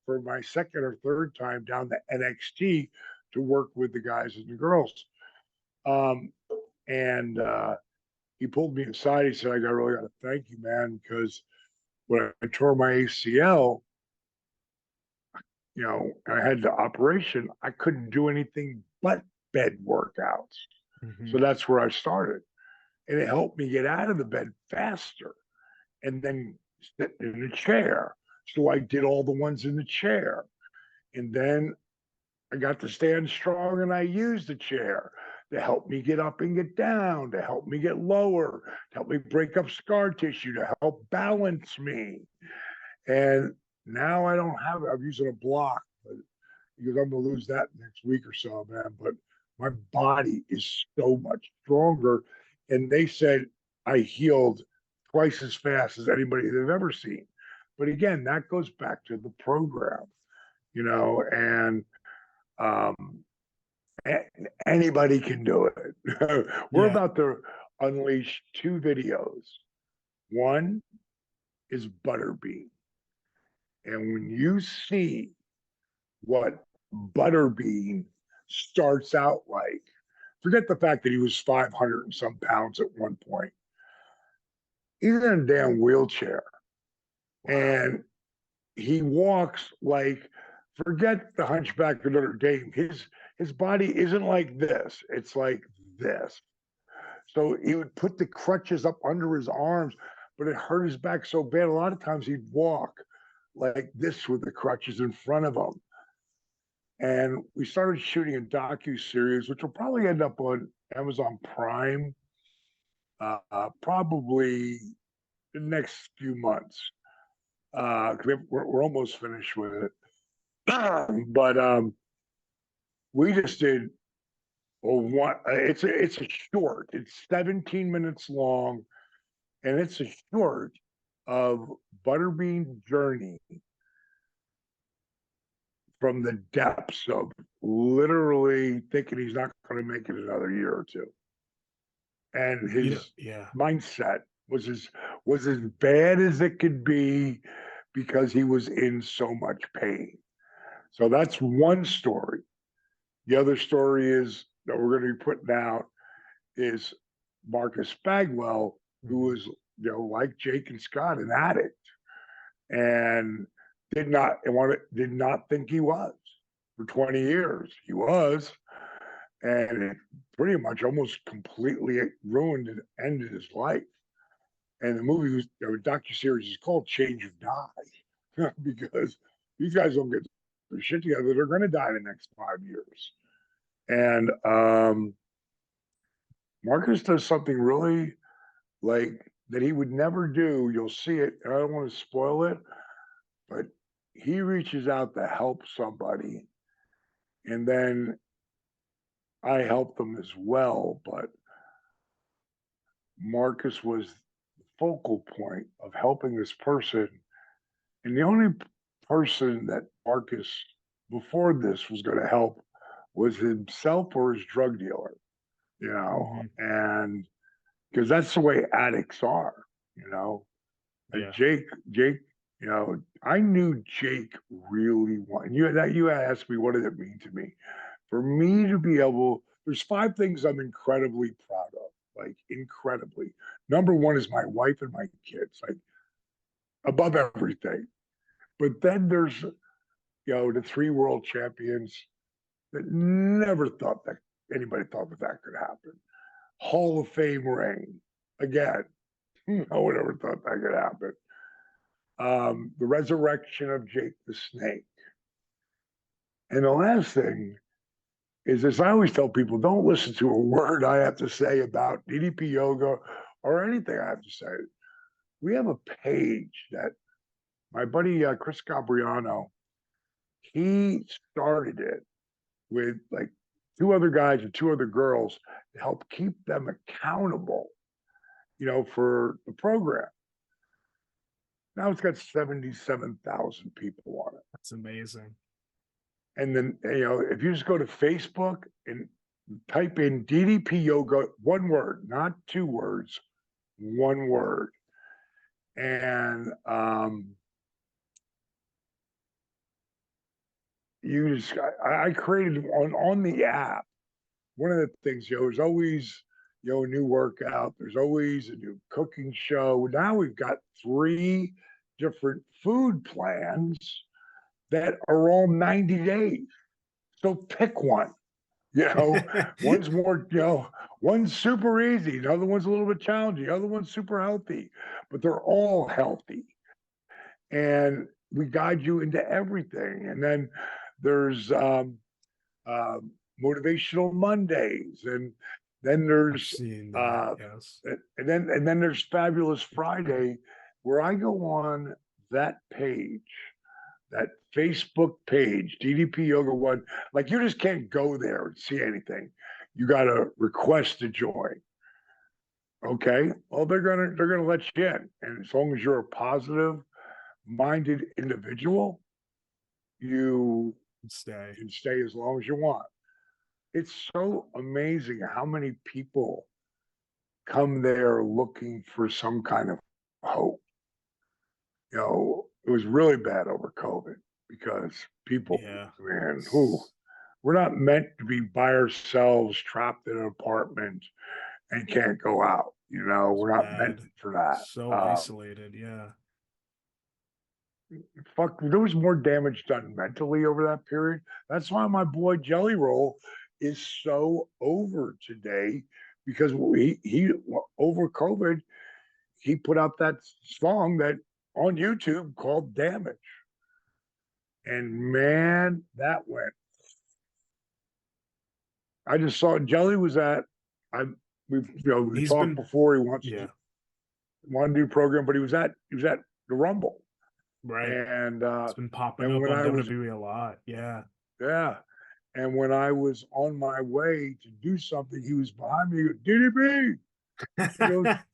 for my second or third time down to NXT to work with the guys and the girls. And he pulled me aside. He said, I really got to thank you, man, because when I tore my ACL, you know, I had the operation, I couldn't do anything but bed workouts. Mm-hmm. So that's where I started. And it helped me get out of the bed faster and then sit in a chair. So I did all the ones in the chair. And then I got to stand strong and I used the chair to help me get up and get down, to help me get lower, to help me break up scar tissue, to help balance me. And now I don't have it. I'm using a block because I'm going to lose that next week or so, man. But my body is so much stronger. And they said I healed twice as fast as anybody they've ever seen. But again, that goes back to the program, you know, and anybody can do it. We're about to unleash 2 videos. One is Butterbean. And when you see what Butterbean starts out like, forget the fact that he was 500 and some pounds at one point. He's in a damn wheelchair. And he walks like, forget the Hunchback of Notre Dame. His body isn't like this. It's like this. So he would put the crutches up under his arms, but it hurt his back so bad. A lot of times he'd walk like this with the crutches in front of him. And we started shooting a docu-series, which will probably end up on Amazon Prime, probably the next few months. We're almost finished with it. But we just did it's a short. It's 17 minutes long, and it's a short of Butterbean's journey from the depths of literally thinking he's not going to make it another year or two, and his mindset was as bad as it could be because he was in so much pain. So that's one story. The other story is that we're going to be putting out is Marcus Bagwell, who was, you know, like Jake and Scott, an addict, and did not think he was. For 20 years, he was, and it pretty much almost completely ruined and ended his life. And the movie the docuseries is called Change or Die, because these guys don't get their shit together. They're going to die in the next 5 years. And Marcus does something really like that he would never do. You'll see it. And I don't want to spoil it, but he reaches out to help somebody, and then I helped them as well. But Marcus was the focal point of helping this person. And the only person that Marcus before this was going to help was himself or his drug dealer, and because that's the way addicts are, And Yeah. Jake, I knew Jake really wanted you asked me, what did it mean to me? For me to be able, there's 5 things I'm incredibly proud of, like incredibly. Number 1 is my wife and my kids, like above everything. But then there's, the 3 world champions that never thought that anybody thought that could happen. Hall of Fame ring, again, no one ever thought that could happen. The resurrection of Jake the Snake. And the last thing is, as I always tell people, don't listen to a word I have to say about DDP yoga or anything I have to say. We have a page that my buddy Chris Gabriano, he started it with like 2 other guys and 2 other girls to help keep them accountable, for the program. Now it's got 77,000 people on it. That's amazing. And then, if you just go to Facebook and type in DDP yoga, 1 word, not 2 words, 1 word. And I created on the app, one of the things, there's always, a new workout. There's always a new cooking show. Now we've got 3 different food plans that are all 90 days. So pick one. One's more, one's super easy. The other one's a little bit challenging. The other one's super healthy, but they're all healthy. And we guide you into everything. And then there's motivational Mondays, and then there's yes. and then there's Fabulous Friday, where I go on that page, that Facebook page, DDP Yoga 1. Like, you just can't go there and see anything. You got to request to join. Okay, well, they're gonna let you in, and as long as you're a positive-minded individual, you can stay as long as you want. It's so amazing how many people come there looking for some kind of hope. It was really bad over COVID because people, we're not meant to be by ourselves, trapped in an apartment and can't go out. We're not meant for that. So isolated, yeah. Fuck, there was more damage done mentally over that period. That's why my boy Jelly Roll is so over today, because he over COVID, he put out that song that on YouTube called Damage. And man, that went. I just saw Jelly was at, we talked before, he wants to do program, but he was at the Rumble. Right. And it's been popping up on WWE a lot. Yeah. Yeah. And when I was on my way to do something, he was behind me. He goes, DDP. I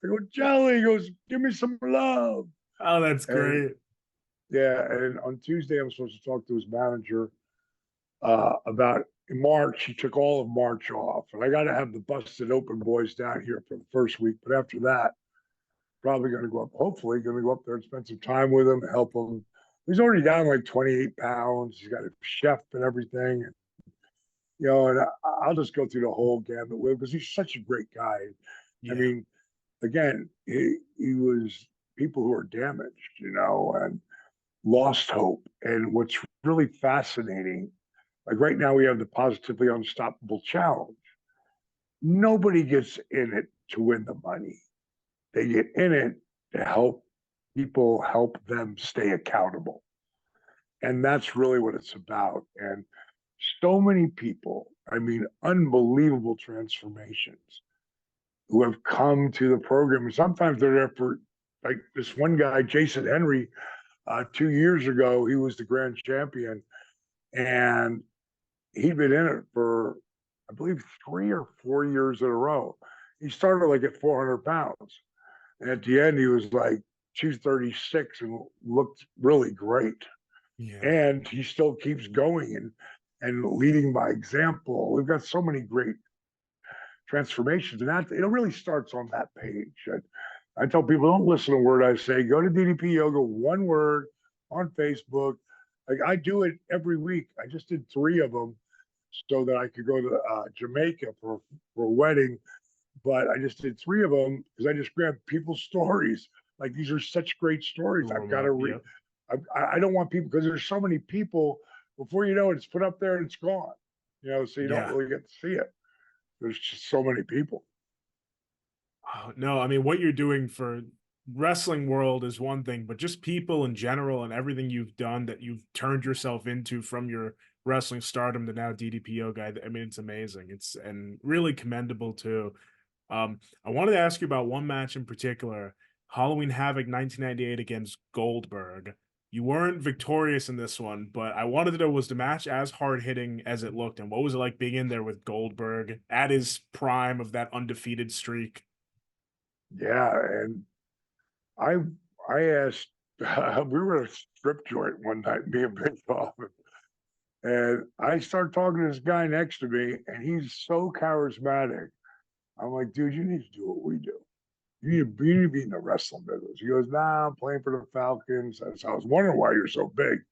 go, Jelly. He goes, give me some love. Oh, that's great. Yeah. And on Tuesday, I'm supposed to talk to his manager about March. He took all of March off. And I got to have the Busted Open boys down here for the first week. But after that, probably going to go up, hopefully going to go up there and spend some time with him, help him. He's already down like 28 pounds. He's got a chef and everything. And, and I'll just go through the whole gamut with him because he's such a great guy. Yeah. I mean, again, he was people who are damaged, and lost hope. And what's really fascinating, like right now we have the Positively Unstoppable Challenge. Nobody gets in it to win the money. They get in it to help people, help them stay accountable. And that's really what it's about. And so many people, I mean, unbelievable transformations who have come to the program. And sometimes they're there for, like this one guy, Jason Henry, 2 years ago, he was the grand champion. And he'd been in it for, I believe, 3 or 4 years in a row. He started like at 400 pounds. And at the end, he was like 236 and looked really great. Yeah. And he still keeps going and leading by example. We've got so many great transformations, and that it really starts on that page. I tell people, don't listen to a word I say. Go to DDP Yoga, one word on Facebook. Like I do it every week. I just did 3 of them so that I could go to Jamaica for a wedding. But I just did 3 of them because I just grabbed people's stories. Like these are such great stories. I've got to read. I don't want people, because there's so many people. Before you know it, it's put up there and it's gone. So you don't really get to see it. There's just so many people. Oh, no, I mean, what you're doing for wrestling world is one thing, but just people in general and everything you've done that you've turned yourself into from your wrestling stardom to now DDPO guy. I mean, it's amazing. It's and really commendable too. I wanted to ask you about one match in particular, Halloween Havoc 1998 against Goldberg. You weren't victorious in this one, but I wanted to know, was the match as hard-hitting as it looked? And what was it like being in there with Goldberg at his prime of that undefeated streak? Yeah, and I asked, we were at a strip joint one night, me and Big Bob, and I start talking to this guy next to me, and he's so charismatic. I'm like, dude, you need to do what we do. You need to be in the wrestling business. He goes, nah, I'm playing for the Falcons. So I was wondering why you're so big.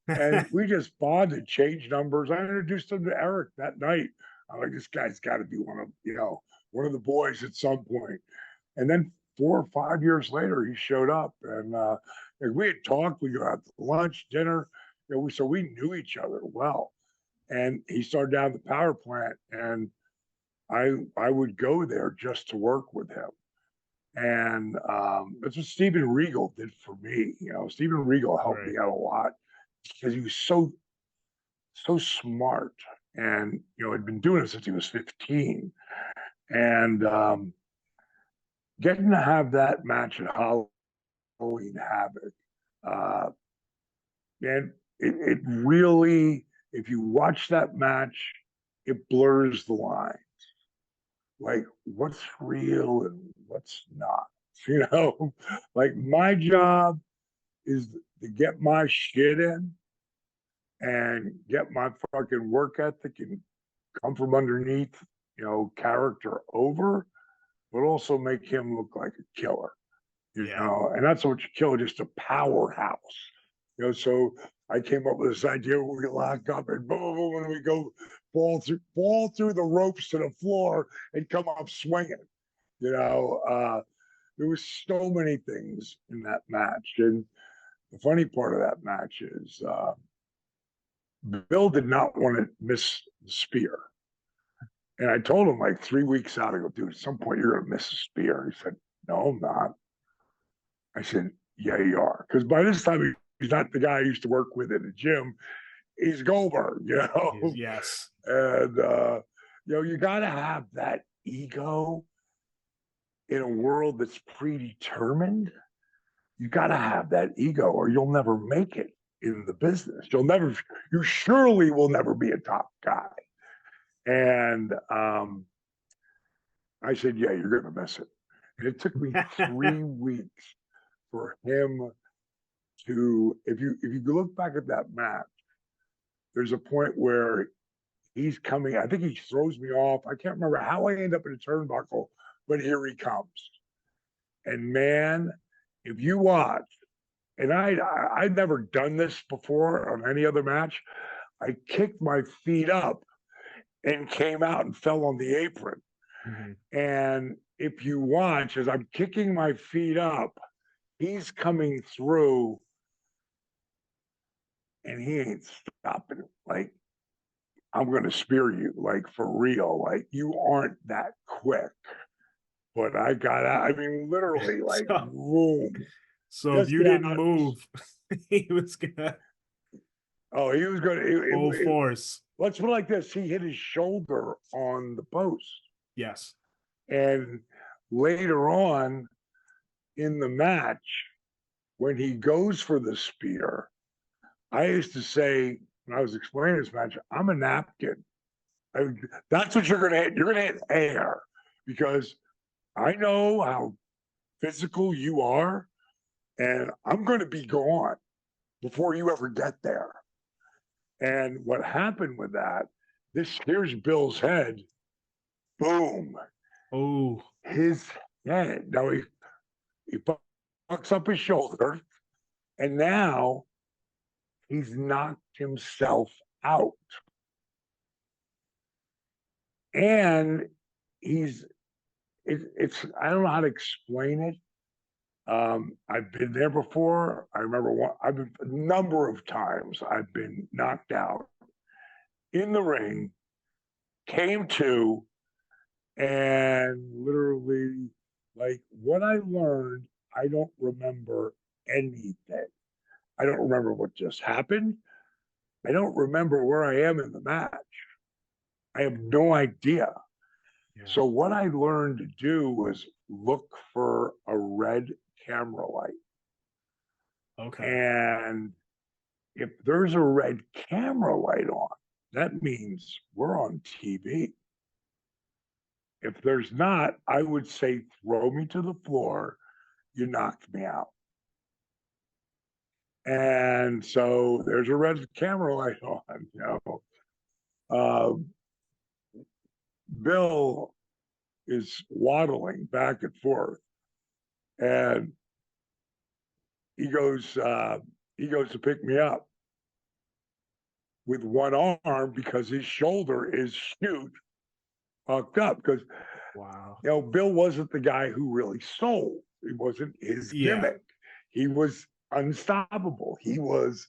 And we just bonded, changed numbers. I introduced him to Eric that night. I'm like, this guy's got to be one of the boys at some point. And then 4 or 5 years later, he showed up, and we had talked. We go out to lunch, dinner. So we knew each other well. And he started down the power plant, and I would go there just to work with him. And that's what Steven Regal did for me. Steven Regal helped me out a lot because he was so smart, and had been doing it since he was 15. And getting to have that match at Halloween Havoc, and it really, if you watch that match, it blurs the lines. Like what's real and what's not. Like my job is to get my shit in and get my fucking work ethic and come from underneath, character over, but also make him look like a killer. And that's what you kill, just a powerhouse. So I came up with this idea where we lock up and boom, boom, and we go fall through the ropes to the floor and come up swinging. There was so many things in that match. And the funny part of that match is Bill did not want to miss the spear. And I told him like 3 weeks out, I go, dude, at some point you're going to miss a spear. He said, no, I'm not. I said, yeah, you are. Because by this time, he's not the guy I used to work with in the gym. He's Goldberg, Yes. And, you got to have that ego in a world that's predetermined. You got to have that ego or you'll never make it in the business. You surely will never be a top guy. And I said, yeah, you're going to miss it. And it took me 3 weeks for him to, if you look back at that match, there's a point where he's coming, I think he throws me off. I can't remember how I end up in a turnbuckle, but here he comes. And man, if you watch, and I'd never done this before on any other match, I kicked my feet up and came out and fell on the apron. Mm-hmm. And if you watch, as I'm kicking my feet up, he's coming through and he ain't stopping. Like, I'm going to spear you, like, for real. Like, you aren't that quick. But I got out. I mean, literally, like, boom. So if you didn't move, he was gonna. Oh, he was going Full to. force. Let's put it like this: he hit his shoulder on the post, Yes. and later on in the match, when he goes for the spear, I used to say when I was explaining this match, I'm a napkin. That's what you're going to hit. You're going to hit air because I know how physical you are, and I'm going to be gone before you ever get there. And what happened with that, here's Bill's head. Boom. Oh. His head. Now he fucks up his shoulder, and now he's knocked himself out. And it's I don't know how to explain it. I've been there before. I remember I've been a number of times I've been knocked out in the ring, came to, and literally, like, what I learned, I don't remember anything. I don't remember what just happened. I don't remember where I am in the match. I have no idea. Yeah. So what I learned to do was look for a red camera light. Okay. And if there's a red camera light on, that means we're on TV. If there's not, I would say throw me to the floor. You knocked me out. And so there's a red camera light on. Bill is waddling back and forth, and he goes to pick me up with one arm because his shoulder is huge, fucked up. Because wow, Bill wasn't the guy who really sold. It wasn't his gimmick. He was unstoppable. He was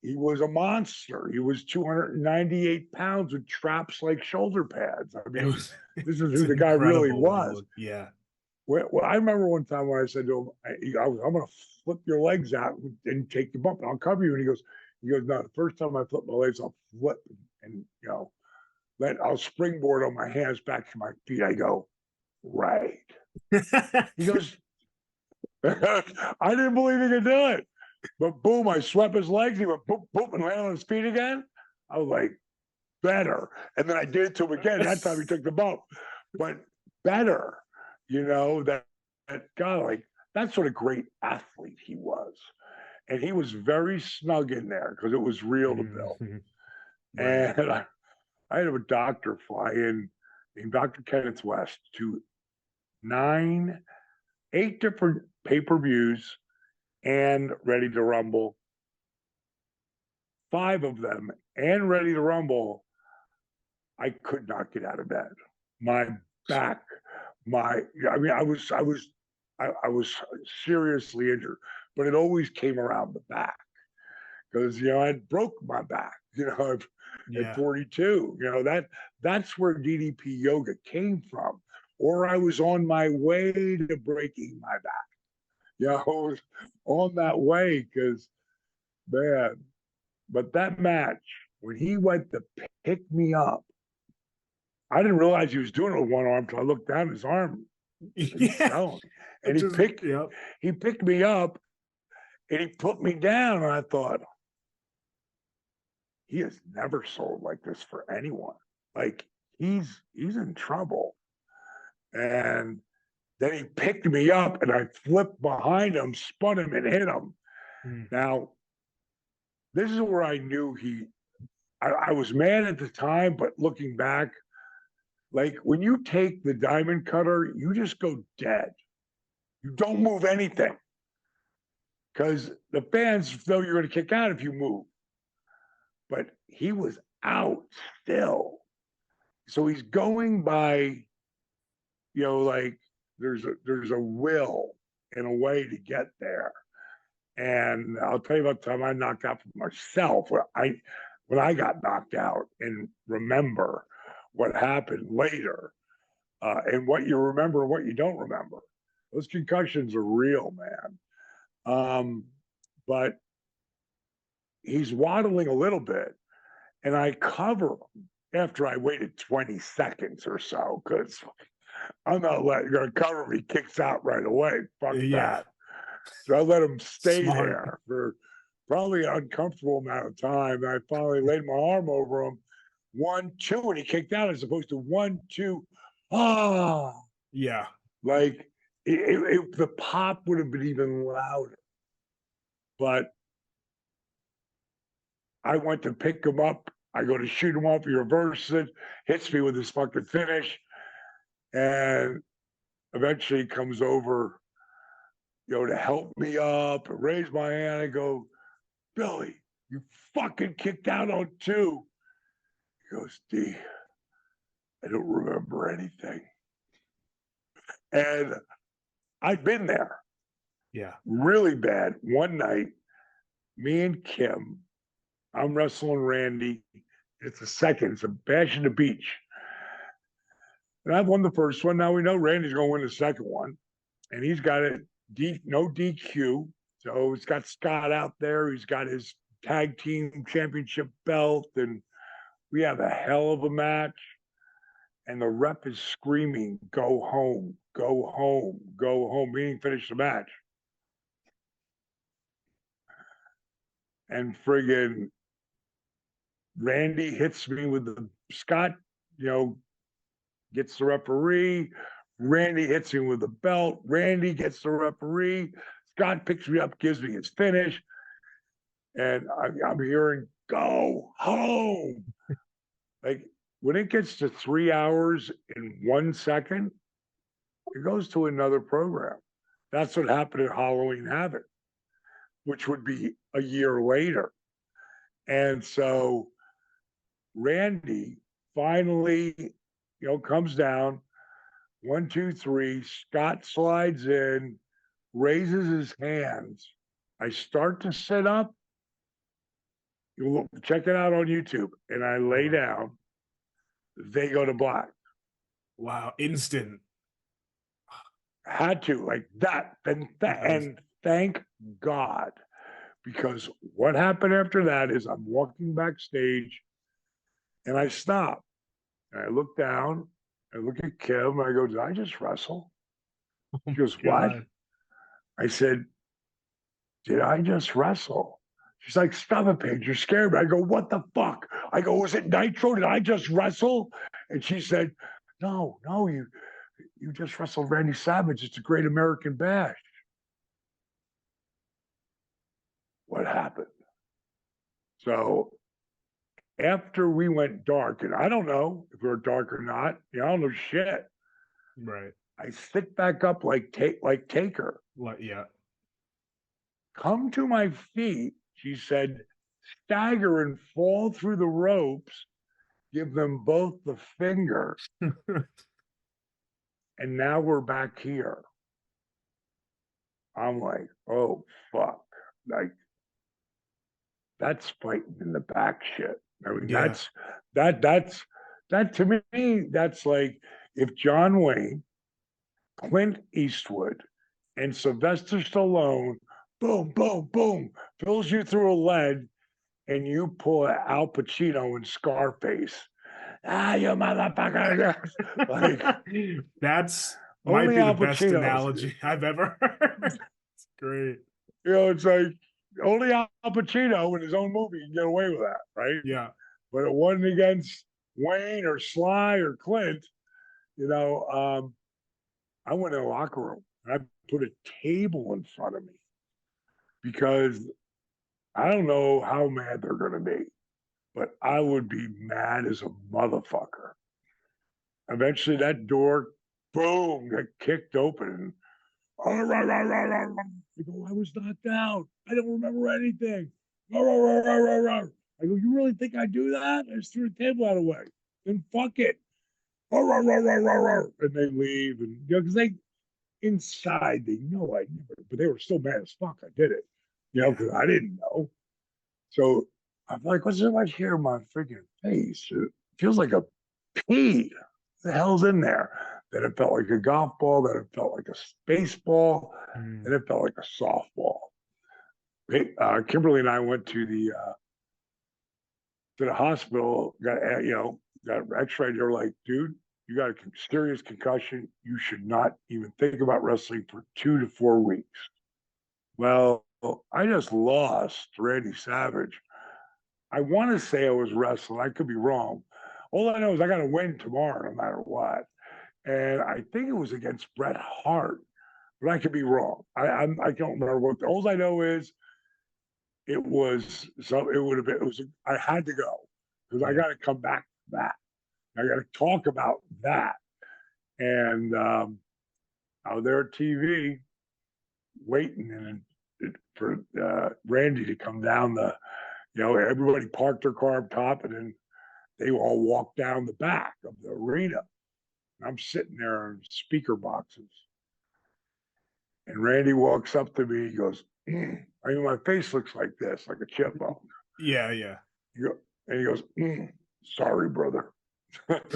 a monster. He was 298 pounds with traps like shoulder pads. I mean, this is who the guy really was. Yeah. Well, I remember one time when I said to him, I'm going to flip your legs out and take the bump, and I'll cover you. And he goes, no, the first time I flip my legs, I'll flip and, I'll springboard on my hands back to my feet. I go, right. He goes, I didn't believe he could do it. But boom, I swept his legs. He went boom, boom, and landed on his feet again. I was like, better. And then I did it to him again. That time he took the bump. But better, that guy, like, that's what a great athlete he was. And he was very snug in there because it was real to Bill. Right. And I had a doctor fly in named Dr. Kenneth West to 8 different pay-per-views and Ready to Rumble. 5 of them and Ready to Rumble, I could not get out of bed. My back, I was seriously injured, but it always came around the back because I broke my back. At 42, that's where DDP yoga came from, or I was on my way to breaking my back. I was on that way because, man. But that match, when he went to pick me up, I didn't realize he was doing it with one arm until I looked down his arm. And he picked me up and he put me down. And I thought, he has never sold like this for anyone. Like, he's in trouble. And then he picked me up and I flipped behind him, spun him and hit him. Now, this is where I knew I was mad at the time, but looking back, like, when you take the diamond cutter, you just go dead. You don't move anything because the fans know you're going to kick out if you move. But he was out still. So he's going by, like, there's a will and a way to get there. And I'll tell you about the time I knocked out for myself. When I got knocked out and remember what happened later, and what you remember and what you don't remember. Those concussions are real, man. But he's waddling a little bit, and I cover him after I waited 20 seconds or so, because I'm not going to cover him. He kicks out right away. Fuck Yeah. that. So I let him stay Smart. there for probably an uncomfortable amount of time. And I finally laid my arm over him. 1, 2, and he kicked out as opposed to 1, 2. Yeah. Like the pop would have been even louder. But I went to pick him up. I go to shoot him off. He reverses it, hits me with his fucking finish, and eventually comes over, to help me up and raise my hand. I go, Billy, you fucking kicked out on 2. He goes, D, I don't remember anything. And I've been there. Yeah. Really bad. One night, me and Kim, I'm wrestling Randy. It's a second. It's a Bash in the Beach. And I've won the first one. Now we know Randy's going to win the second one. And he's got it, no DQ. So he's got Scott out there. He's got his tag team championship belt. And we have a hell of a match. And the rep is screaming, go home, go home, go home, meaning finish the match. And friggin' Randy hits me with the Scott, gets the referee. Randy hits me with the belt. Randy gets the referee. Scott picks me up, gives me his finish. And I'm hearing, go home. Like, when it gets to 3 hours in 1 second, it goes to another program. That's what happened at Halloween Havoc, which would be a year later. And so Randy finally, comes down. 1, 2, 3. Scott slides in, raises his hands. I start to sit up. You check it out on YouTube. And I lay down. They go to black. Wow. Instant. Had to, like that. And thank God. Because what happened after that is I'm walking backstage and I stop. And I look down, I look at Kim, and I go, did I just wrestle? She goes, what? I said, did I just wrestle? She's like, stop it, Paige, you're scared me. I go, what the fuck? I go, was it Nitro? Did I just wrestle? And she said, no, you just wrestled Randy Savage. It's a Great American Bash. What happened? So after we went dark, and I don't know if we were dark or not, I don't know shit. Right. I sit back up like Taker. Yeah. Come to my feet, she said, stagger and fall through the ropes, give them both the finger. And now we're back here. I'm like, oh, fuck. Like, that's fighting in the back shit. I mean, Yeah. that to me, that's like if John Wayne, Clint Eastwood, and Sylvester Stallone, boom, boom, boom, fills you through a lead, and you pull Al Pacino in Scarface. You motherfucker. Like, that's might be the best analogy I've ever heard. It's great. It's like only Al Pacino in his own movie can get away with that, right? Yeah. But it wasn't against Wayne or Sly or Clint. I went in the locker room and I put a table in front of me because I don't know how mad they're going to be, but I would be mad as a motherfucker. Eventually, that door, boom, got kicked open. I was knocked out. I don't remember anything. I go, you really think I do that? I just threw the table out of the way. Then fuck it. And they leave. And because they inside, they know I never, but they were still mad as fuck. I did it. Because I didn't know. So I'm like, what's it like here in my freaking face? It feels like a pea. What the hell's in there? Then it felt like a golf ball. Then it felt like a space ball. Then it felt like a softball. Kimberly and I went to the hospital, got x-ray. They were like, dude, you got a serious concussion. You should not even think about wrestling for 2 to 4 weeks. Well, I just lost Randy Savage. I want to say I was wrestling. I could be wrong. All I know is I got to win tomorrow, no matter what. And I think it was against Bret Hart, but I could be wrong. I don't remember what. All I know is it was so. It would have been. It was. I had to go because I got to come back to that. I got to talk about that. And out there at TV, waiting for Randy to come down the. Everybody parked their car up top, and then they all walked down the back of the arena. I'm sitting there in speaker boxes. And Randy walks up to me. He goes, my face looks like this, like a chipmunk. Yeah. And he goes, sorry, brother. That's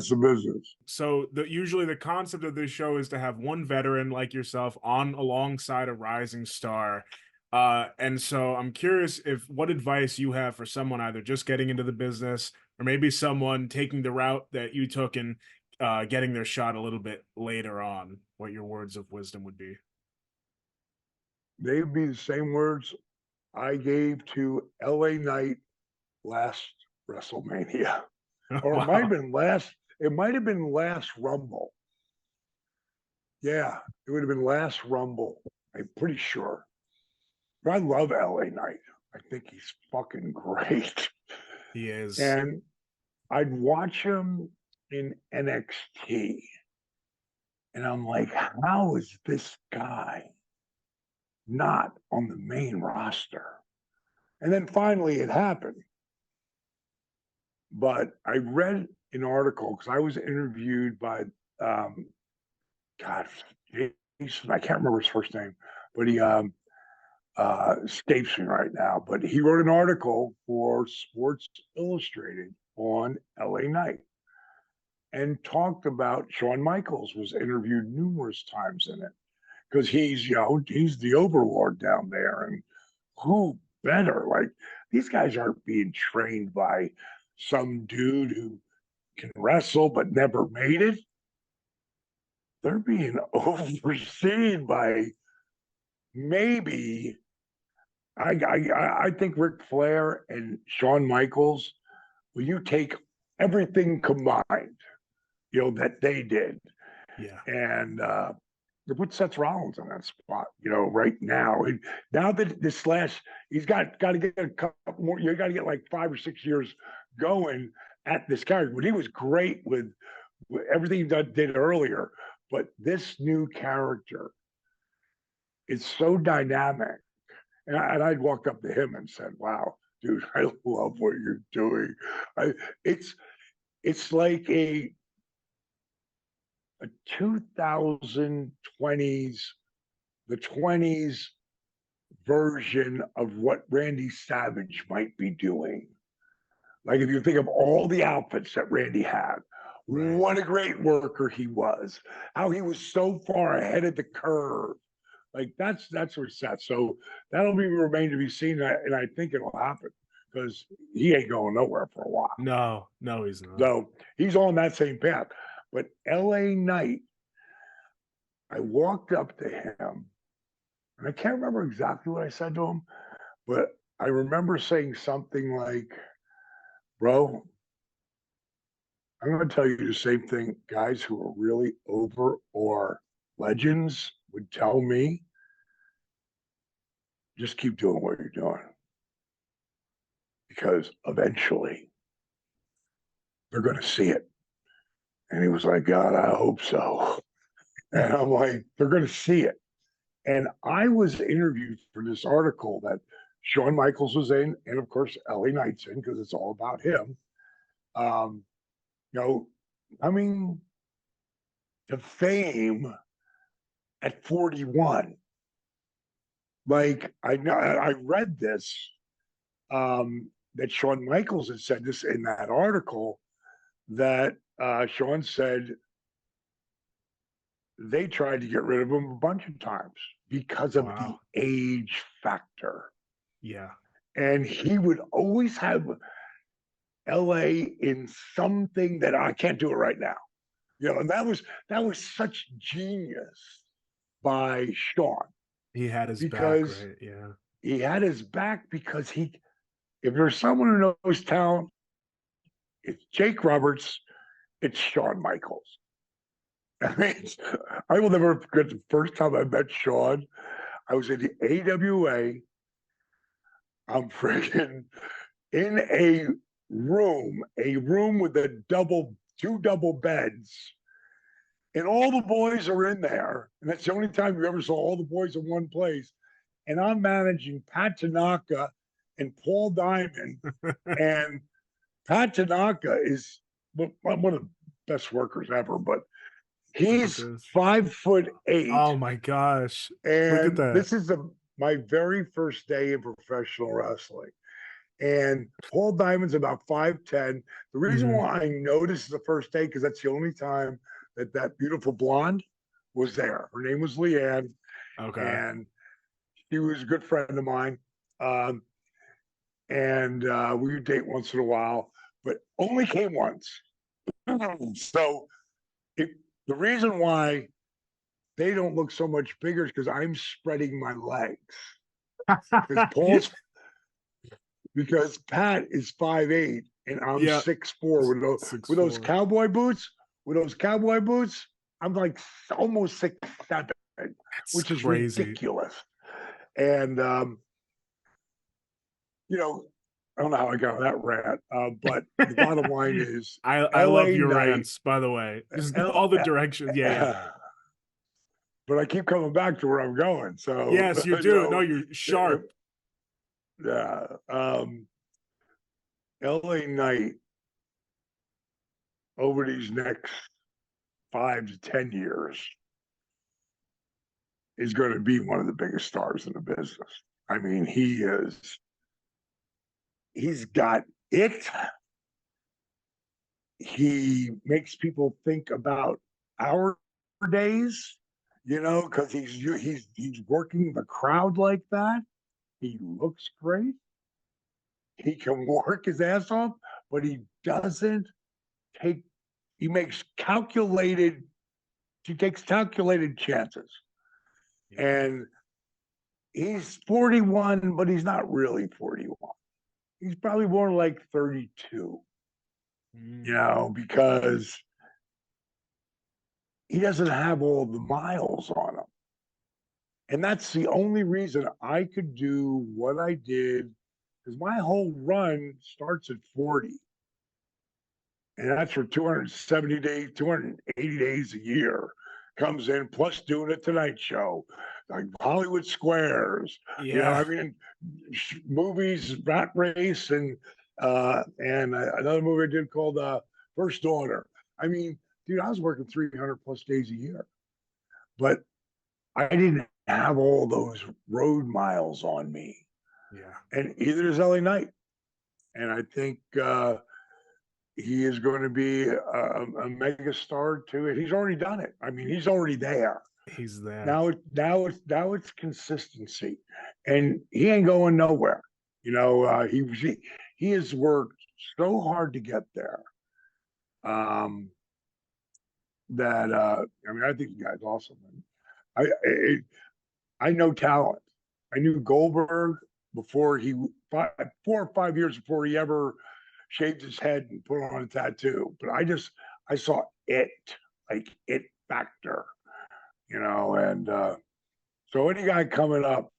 the business. So usually the concept of this show is to have one veteran like yourself on alongside a rising star. And so I'm curious what advice you have for someone either just getting into the business or maybe someone taking the route that you took and getting their shot a little bit later on, what your words of wisdom would be. They'd be the same words I gave to LA Knight last WrestleMania. Or wow. It might have been last Rumble. Yeah, it would have been last Rumble. I'm pretty sure. But I love LA Knight. I think he's fucking great. He is. And I'd watch him in NXT. And I'm like, how is this guy not on the main roster? And then finally it happened. But I read an article because I was interviewed by, I can't remember his first name, but he escapes me right now. But he wrote an article for Sports Illustrated on LA Knight and talked about Shawn Michaels was interviewed numerous times in it because he's the overlord down there, and who better? Like, these guys aren't being trained by some dude who can wrestle but never made it. They're being overseen by maybe I think Ric Flair and Shawn Michaels, when you take everything combined, that they did. Yeah. And they put Seth Rollins on that spot, right now. And now that he's got to get a couple more, you got to get like 5 or 6 years going at this character. But he was great with everything he did earlier. But this new character is so dynamic. And I'd walked up to him and said, wow, dude, I love what you're doing. It's like a 2020s, the 20s version of what Randy Savage might be doing. Like, if you think of all the outfits that Randy had, right. What a great worker he was, how he was so far ahead of the curve. Like, that's where it's at. So that'll remain to be seen, and I think it'll happen because he ain't going nowhere for a while. No, he's not. So he's on that same path. But LA Knight, I walked up to him, and I can't remember exactly what I said to him, but I remember saying something like, bro, I'm going to tell you the same thing guys who are really over or legends would tell me. Just keep doing what you're doing. Because eventually they're going to see it. And he was like, God, I hope so. And I'm like, they're going to see it. And I was interviewed for this article that Shawn Michaels was in, and of course, LA Knight's in, because it's all about him. Coming to fame at 41. Like, I read this, that Shawn Michaels had said this in that article, that Shawn said they tried to get rid of him a bunch of times because of the age factor. Yeah. And he would always have LA in something that I can't do it right now. And that was such genius by Shawn. He had his because back, right? Yeah. He had his back because if there's someone who knows talent, it's Jake Roberts, it's Shawn Michaels. I mean, I will never forget the first time I met Shawn. I was in the AWA. I'm freaking in a room with two double beds. And all the boys are in there. And that's the only time you ever saw all the boys in one place. And I'm managing Pat Tanaka and Paul Diamond. And Pat Tanaka is one of the best workers ever, but he's 5'8". Oh my gosh. And look at that. This is my very first day in professional wrestling. And Paul Diamond's about 5'10". The reason why I know this is the first day, because that's the only time that beautiful blonde was there. Her name was Leanne. Okay. And she was a good friend of mine. And we would date once in a while, but only came once. So the reason why they don't look so much bigger is because I'm spreading my legs. Because Pat is 5'8" and I'm 6'4" with those cowboy boots. With those cowboy boots, I'm like almost 6'7", which is crazy. ridiculous. And I don't know how I got on that rant, but the bottom line is, I love your rants, by the way. Just all the directions. Yeah. But I keep coming back to where I'm going. So yes, you do. No, you're sharp. Yeah. LA Knight over these next 5 to 10 years is going to be one of the biggest stars in the business. I mean, he's got it. He makes people think about our days, because he's working the crowd like that. He looks great. He can work his ass off, but he doesn't he takes calculated chances. And he's 41, but he's not really 41. He's probably more like 32, because he doesn't have all the miles on him. And that's the only reason I could do what I did, because my whole run starts at 40. And that's for 270 days, 280 days a year. Comes in, plus doing a Tonight Show, like Hollywood Squares. Yeah. Movies, Rat Race, and another movie I did called First Daughter. I mean, dude, I was working 300 plus days a year, but I didn't have all those road miles on me. Yeah. And either is LA Knight. And I think he is going to be a mega star too. He's already done it. I mean, he's already there. He's there. Now it's consistency. And he ain't going nowhere. He has worked so hard to get there. I think the guy's awesome. I know talent. I knew Goldberg before 4 or 5 years before he ever shaved his head and put on a tattoo. But I saw it factor, and so any guy coming up,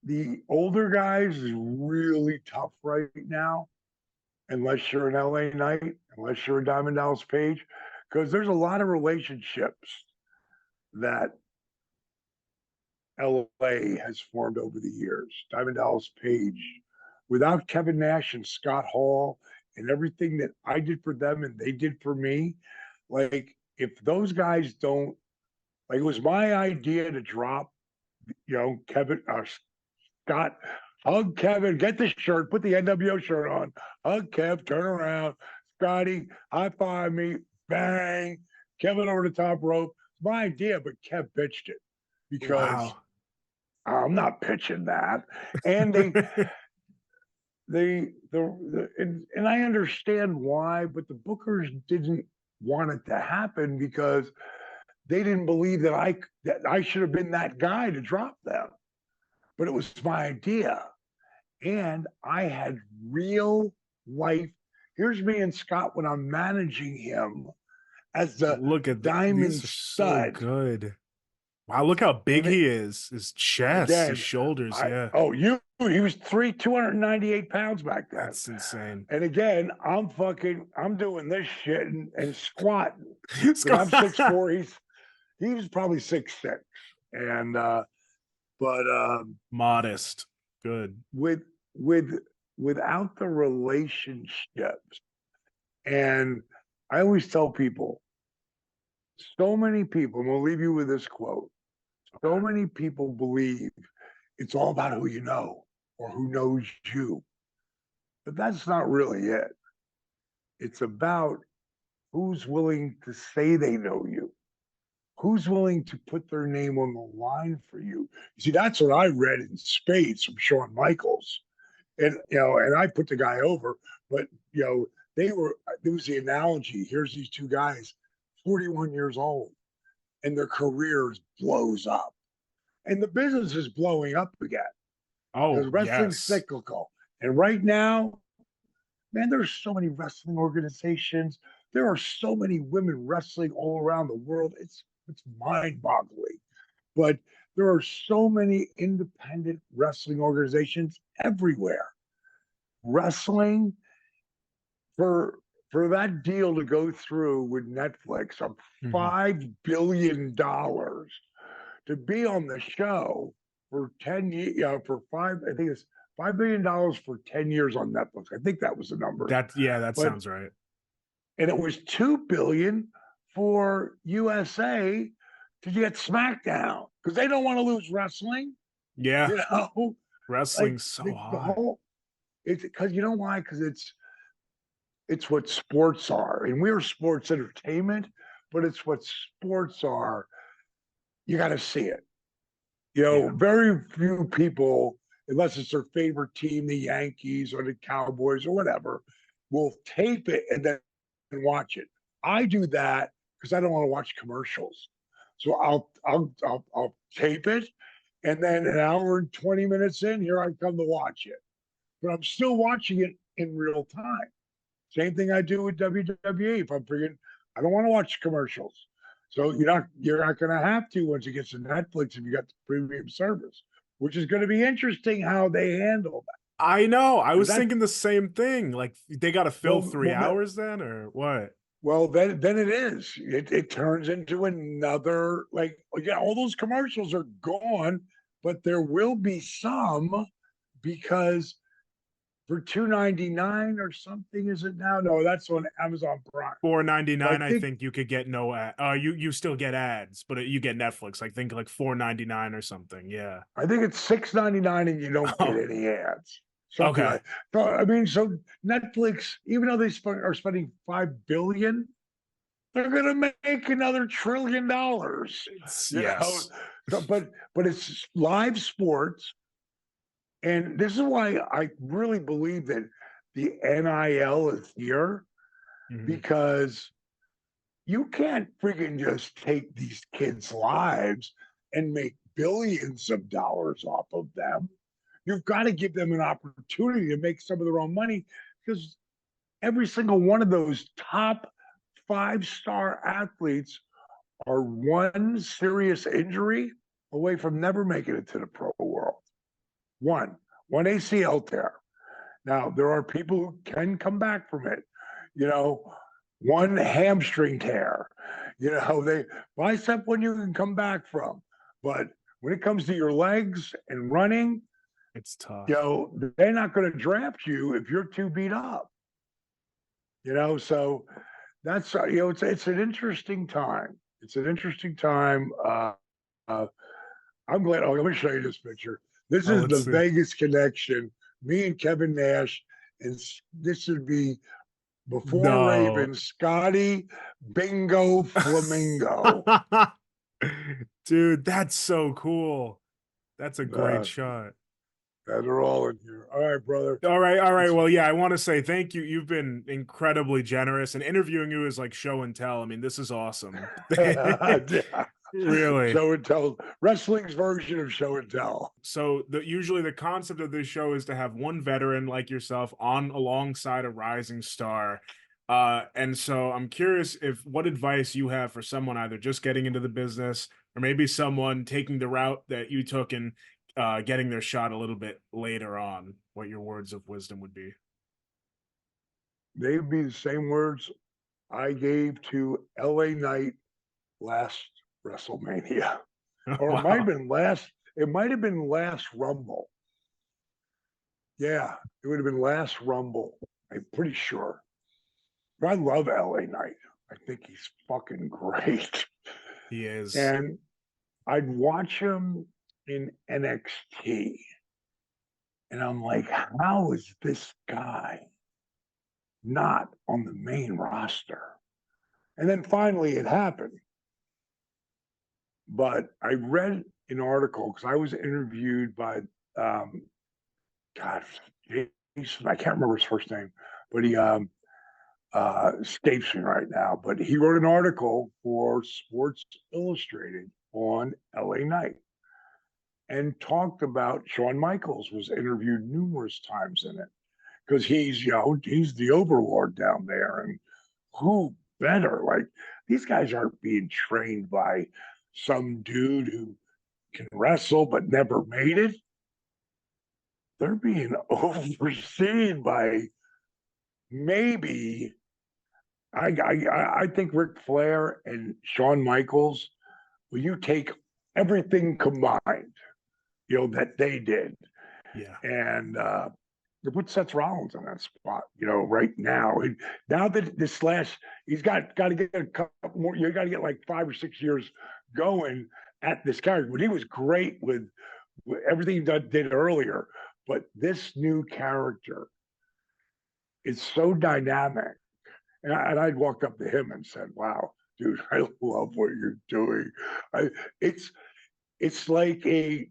the older guys is really tough right now, unless you're an LA Knight, unless you're a Diamond Dallas Page, because there's a lot of relationships that LA has formed over the years. Diamond Dallas Page, without Kevin Nash and Scott Hall and everything that I did for them and they did for me, like if those guys don't, like it was my idea to drop, Kevin, Scott, hug Kevin, get the shirt, put the NWO shirt on, hug Kev, turn around, Scotty, high five me, bang, Kevin over the top rope, my idea, but Kev pitched it because Wow. I'm not pitching that. And and I understand why, but the bookers didn't want it to happen because they didn't believe that I should have been that guy to drop them. But it was my idea. And I had real life. Here's me and Scott when I'm managing him as the Look at diamond these are stud. so good. Wow, look how big he is. His chest, Again, his shoulders, yeah. He was 298 pounds back then. That's insane. And again, I'm doing this shit and squatting. I'm 6'4". He was probably 6'6". And modest. Good. Without the relationships, and I always tell people, so many people, and we'll leave you with this quote. So many people believe it's all about who you know or who knows you. But that's not really it. It's about who's willing to say they know you, who's willing to put their name on the line for you. You see, that's what I read in spades from Shawn Michaels. And, and I put the guy over, but, there was the analogy. Here's these two guys, 41 years old, and their careers blows up. And the business is blowing up again. Oh, because wrestling's cyclical. And right now, man, there's so many wrestling organizations. There are so many women wrestling all around the world. It's mind-boggling. But there are so many independent wrestling organizations everywhere. Wrestling, for that deal to go through with Netflix of $5 billion to be on the show for 10 years, I think it's $5 billion for 10 years on Netflix. I think that was the number. That sounds right. And it was $2 billion for USA to get SmackDown because they don't want to lose wrestling. Yeah, wrestling's so hard. It's because you know why? Because it's what sports are, and we're sports entertainment, but it's what sports are. You got to see it. Very few people, unless it's their favorite team, the Yankees or the Cowboys or whatever, will tape it and then watch it. I do that because I don't want to watch commercials. So I'll tape it, and then an hour and 20 minutes in, here I come to watch it. But I'm still watching it in real time. Same thing I do with WWE. If I'm freaking, I don't want to watch commercials. So you're not going to have to once it gets to Netflix if you got the premium service, which is going to be interesting how they handle that. I know. I was thinking the same thing. Like they got to fill 3 hours then, or what? Well, then it is. It turns into another all those commercials are gone, but there will be some because for $2.99 or something, is it now? No, that's on Amazon Prime. $4.99. I think you could get no ad. You still get ads, but you get Netflix. I think like $4.99 or something. Yeah. I think it's $6.99 and you don't get any ads. Okay. So Netflix, even though they are spending $5 billion, they're going to make another $1 trillion. Yes. But it's live sports. And this is why I really believe that the NIL is here, because you can't freaking just take these kids' lives and make billions of dollars off of them. You've got to give them an opportunity to make some of their own money, because every single one of those top 5-star athletes are one serious injury away from never making it to the pro world. One ACL tear. Now, there are people who can come back from it. One hamstring tear. They bicep one you can come back from. But when it comes to your legs and running, it's tough. They're not going to draft you if you're too beat up. So that's it's an interesting time. It's an interesting time. I'm glad. Let me show you this picture. This is the Vegas connection. Me and Kevin Nash, and this would be before Raven, Scotty, Bingo, Flamingo. Dude, that's so cool. That's a great Uh, shot. that are all in here. All right, brother. All right, all right. Well, yeah, I want to say thank you. You've been incredibly generous, and interviewing you is like show and tell. I mean, this is awesome. Yeah. Really. Show and tell. Wrestling's version of show and tell. So usually the concept of this show is to have one veteran like yourself on alongside a rising star. And so I'm curious if what advice you have for someone either just getting into the business or maybe someone taking the route that you took and getting their shot a little bit later on, what your words of wisdom would be. They'd be the same words I gave to LA Knight last WrestleMania. Or it might have Wow. been last, it might have been last Rumble. Yeah, it would have been last Rumble. I'm pretty sure. But I love LA Knight. I think he's fucking great. He is. And I'd watch him in NXT. And I'm like, how is this guy not on the main roster? And then finally it happened. But I read an article because I was interviewed by, God, I can't remember his first name, but he escapes me right now. But he wrote an article for Sports Illustrated on LA Knight and talked about Shawn Michaels was interviewed numerous times in it because he's he's the overlord down there, and who better? Like these guys aren't being trained by some dude who can wrestle but never made it. They're being overseen by maybe I think Ric Flair and Shawn Michaels. When you take everything combined, that they did, Yeah. and put Seth Rollins in that spot, right now. Now that this he's got to get a couple more. You got to get like 5 or 6 years going at this character. But he was great with everything he did earlier. But this new character is so dynamic. And I'd walked up to him and said, "Wow, dude, I love what you're doing." It's like a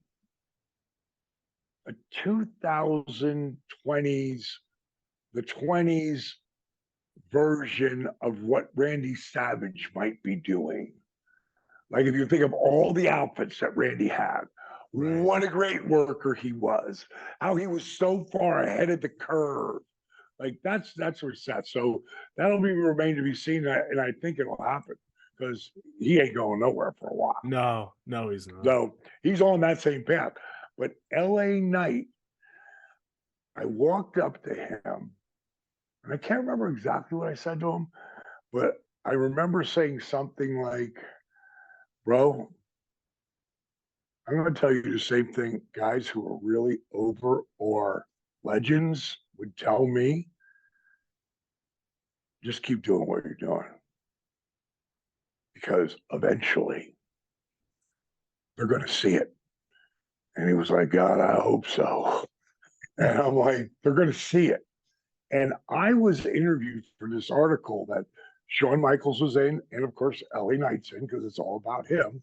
2020s, the 20s version of what Randy Savage might be doing. Like if you think of all the outfits that Randy had, Right. what a great worker he was, how he was so far ahead of the curve. Like that's where it's at. So that'll remain to be seen, and I think it'll happen because he ain't going nowhere for a while. No, he's not. So he's on that same path. But LA Knight, I walked up to him, and I can't remember exactly what I said to him, but I remember saying something like, "Bro, I'm going to tell you the same thing guys who are really over or legends would tell me. Just keep doing what you're doing. Because eventually they're going to see it." And he was like, "God, I hope so." And I'm like, they're going to see it. And I was interviewed for this article that Shawn Michaels was in, and of course, LA Knight's in because it's all about him.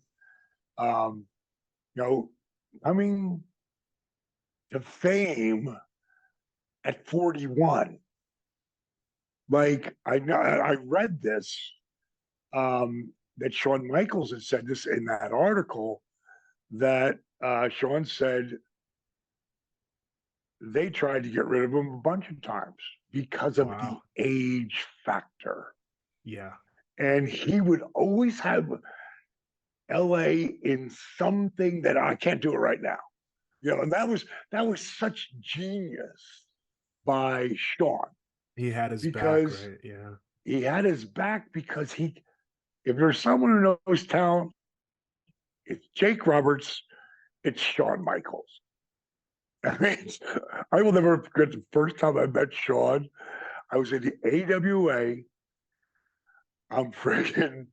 I mean, to fame at 41. Like I read this that Shawn Michaels had said this in that article that Shawn said they tried to get rid of him a bunch of times because of the age factor. Yeah. And he would always have LA in something that I can't do it right now. And that was such genius by Shawn. He had his back, right? Yeah. He had his back because if there's someone who knows talent, it's Jake Roberts, it's Shawn Michaels. I mean, I will never forget the first time I met Shawn. I was in the AWA. I'm freaking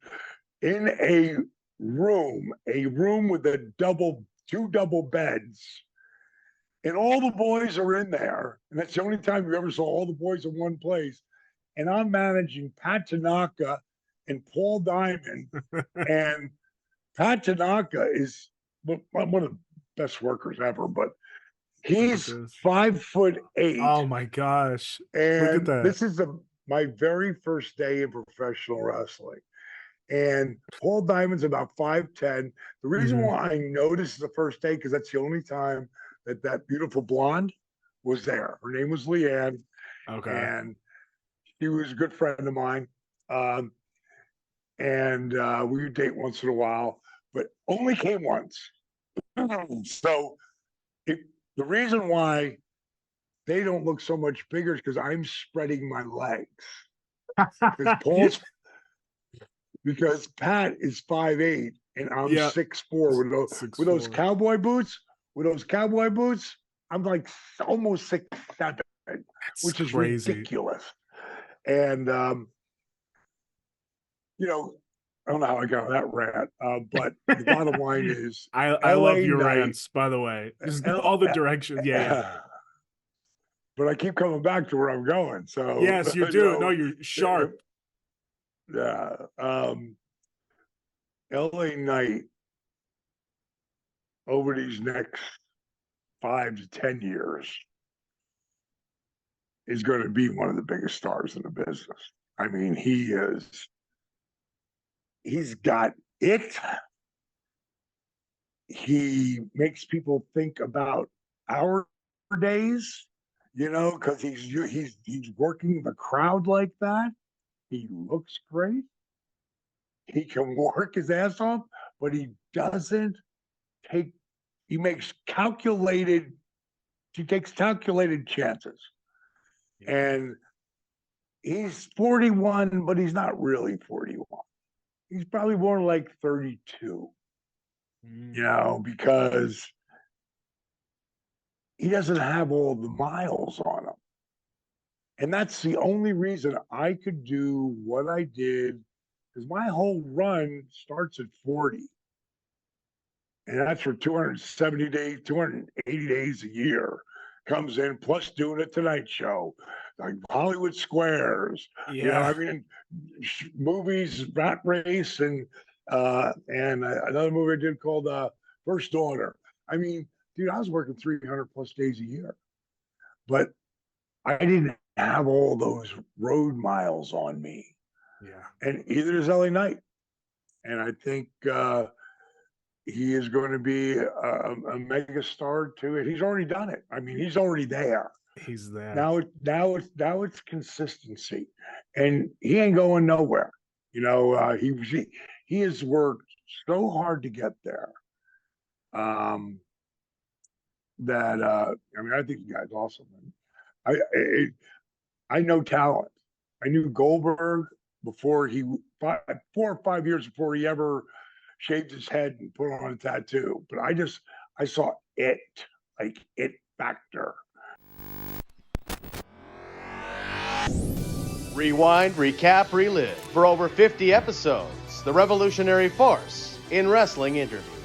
in a room with two double beds. And all the boys are in there. And that's the only time you ever saw all the boys in one place. And I'm managing Pat Tanaka and Paul Diamond and Pat Tanaka is one of the best workers ever, but he's this. 5'8". Oh my gosh. Look at And that. this is my very first day in professional wrestling. And Paul Diamond's about 5'10". The reason Mhm. why I noticed the first day, because that's the only time that beautiful blonde was there. Her name was Leanne, Okay. and she was a good friend of mine. And we would date once in a while, but only came once. So the reason why they don't look so much bigger is because I'm spreading my legs. Because Pat is 5'8" and I'm 6'4" with those cowboy boots. With those cowboy boots, I'm like almost 6'7", which is crazy. ridiculous. And I don't know how I got on that rant, but the bottom line is, I love your rants, by the way. Just all the directions. Yeah. But I keep coming back to where I'm going. So yes, you do. No, you're sharp. Yeah. LA Knight over these next 5 to 10 years is going to be one of the biggest stars in the business. I mean, he's got it. He makes people think about our days, because he's working the crowd like that. He looks great. He can work his ass off, but he doesn't take. He takes calculated chances. And he's 41, but he's not really 41. He's probably more like 32, because he doesn't have all the miles on him. And that's the only reason I could do what I did, because my whole run starts at 40. And that's for 270 days, 280 days a year. Comes in, plus doing a Tonight Show, like Hollywood Squares. Yeah. Movies, Rat Race, and another movie I did called First Daughter. I mean, dude, I was working 300 plus days a year, but I didn't have all those road miles on me. Yeah. And either is LA Knight. And I think he is going to be a mega star too. He's already done it. I mean, he's already there. He's there. Now it's consistency, and he ain't going nowhere. He has worked so hard to get there. I think the guy's awesome. I know talent. I knew Goldberg before 4 or 5 years before he ever shaved his head and put on a tattoo. But I saw it factor. Rewind, recap, relive. For over 50 episodes, the revolutionary farce in wrestling interviews.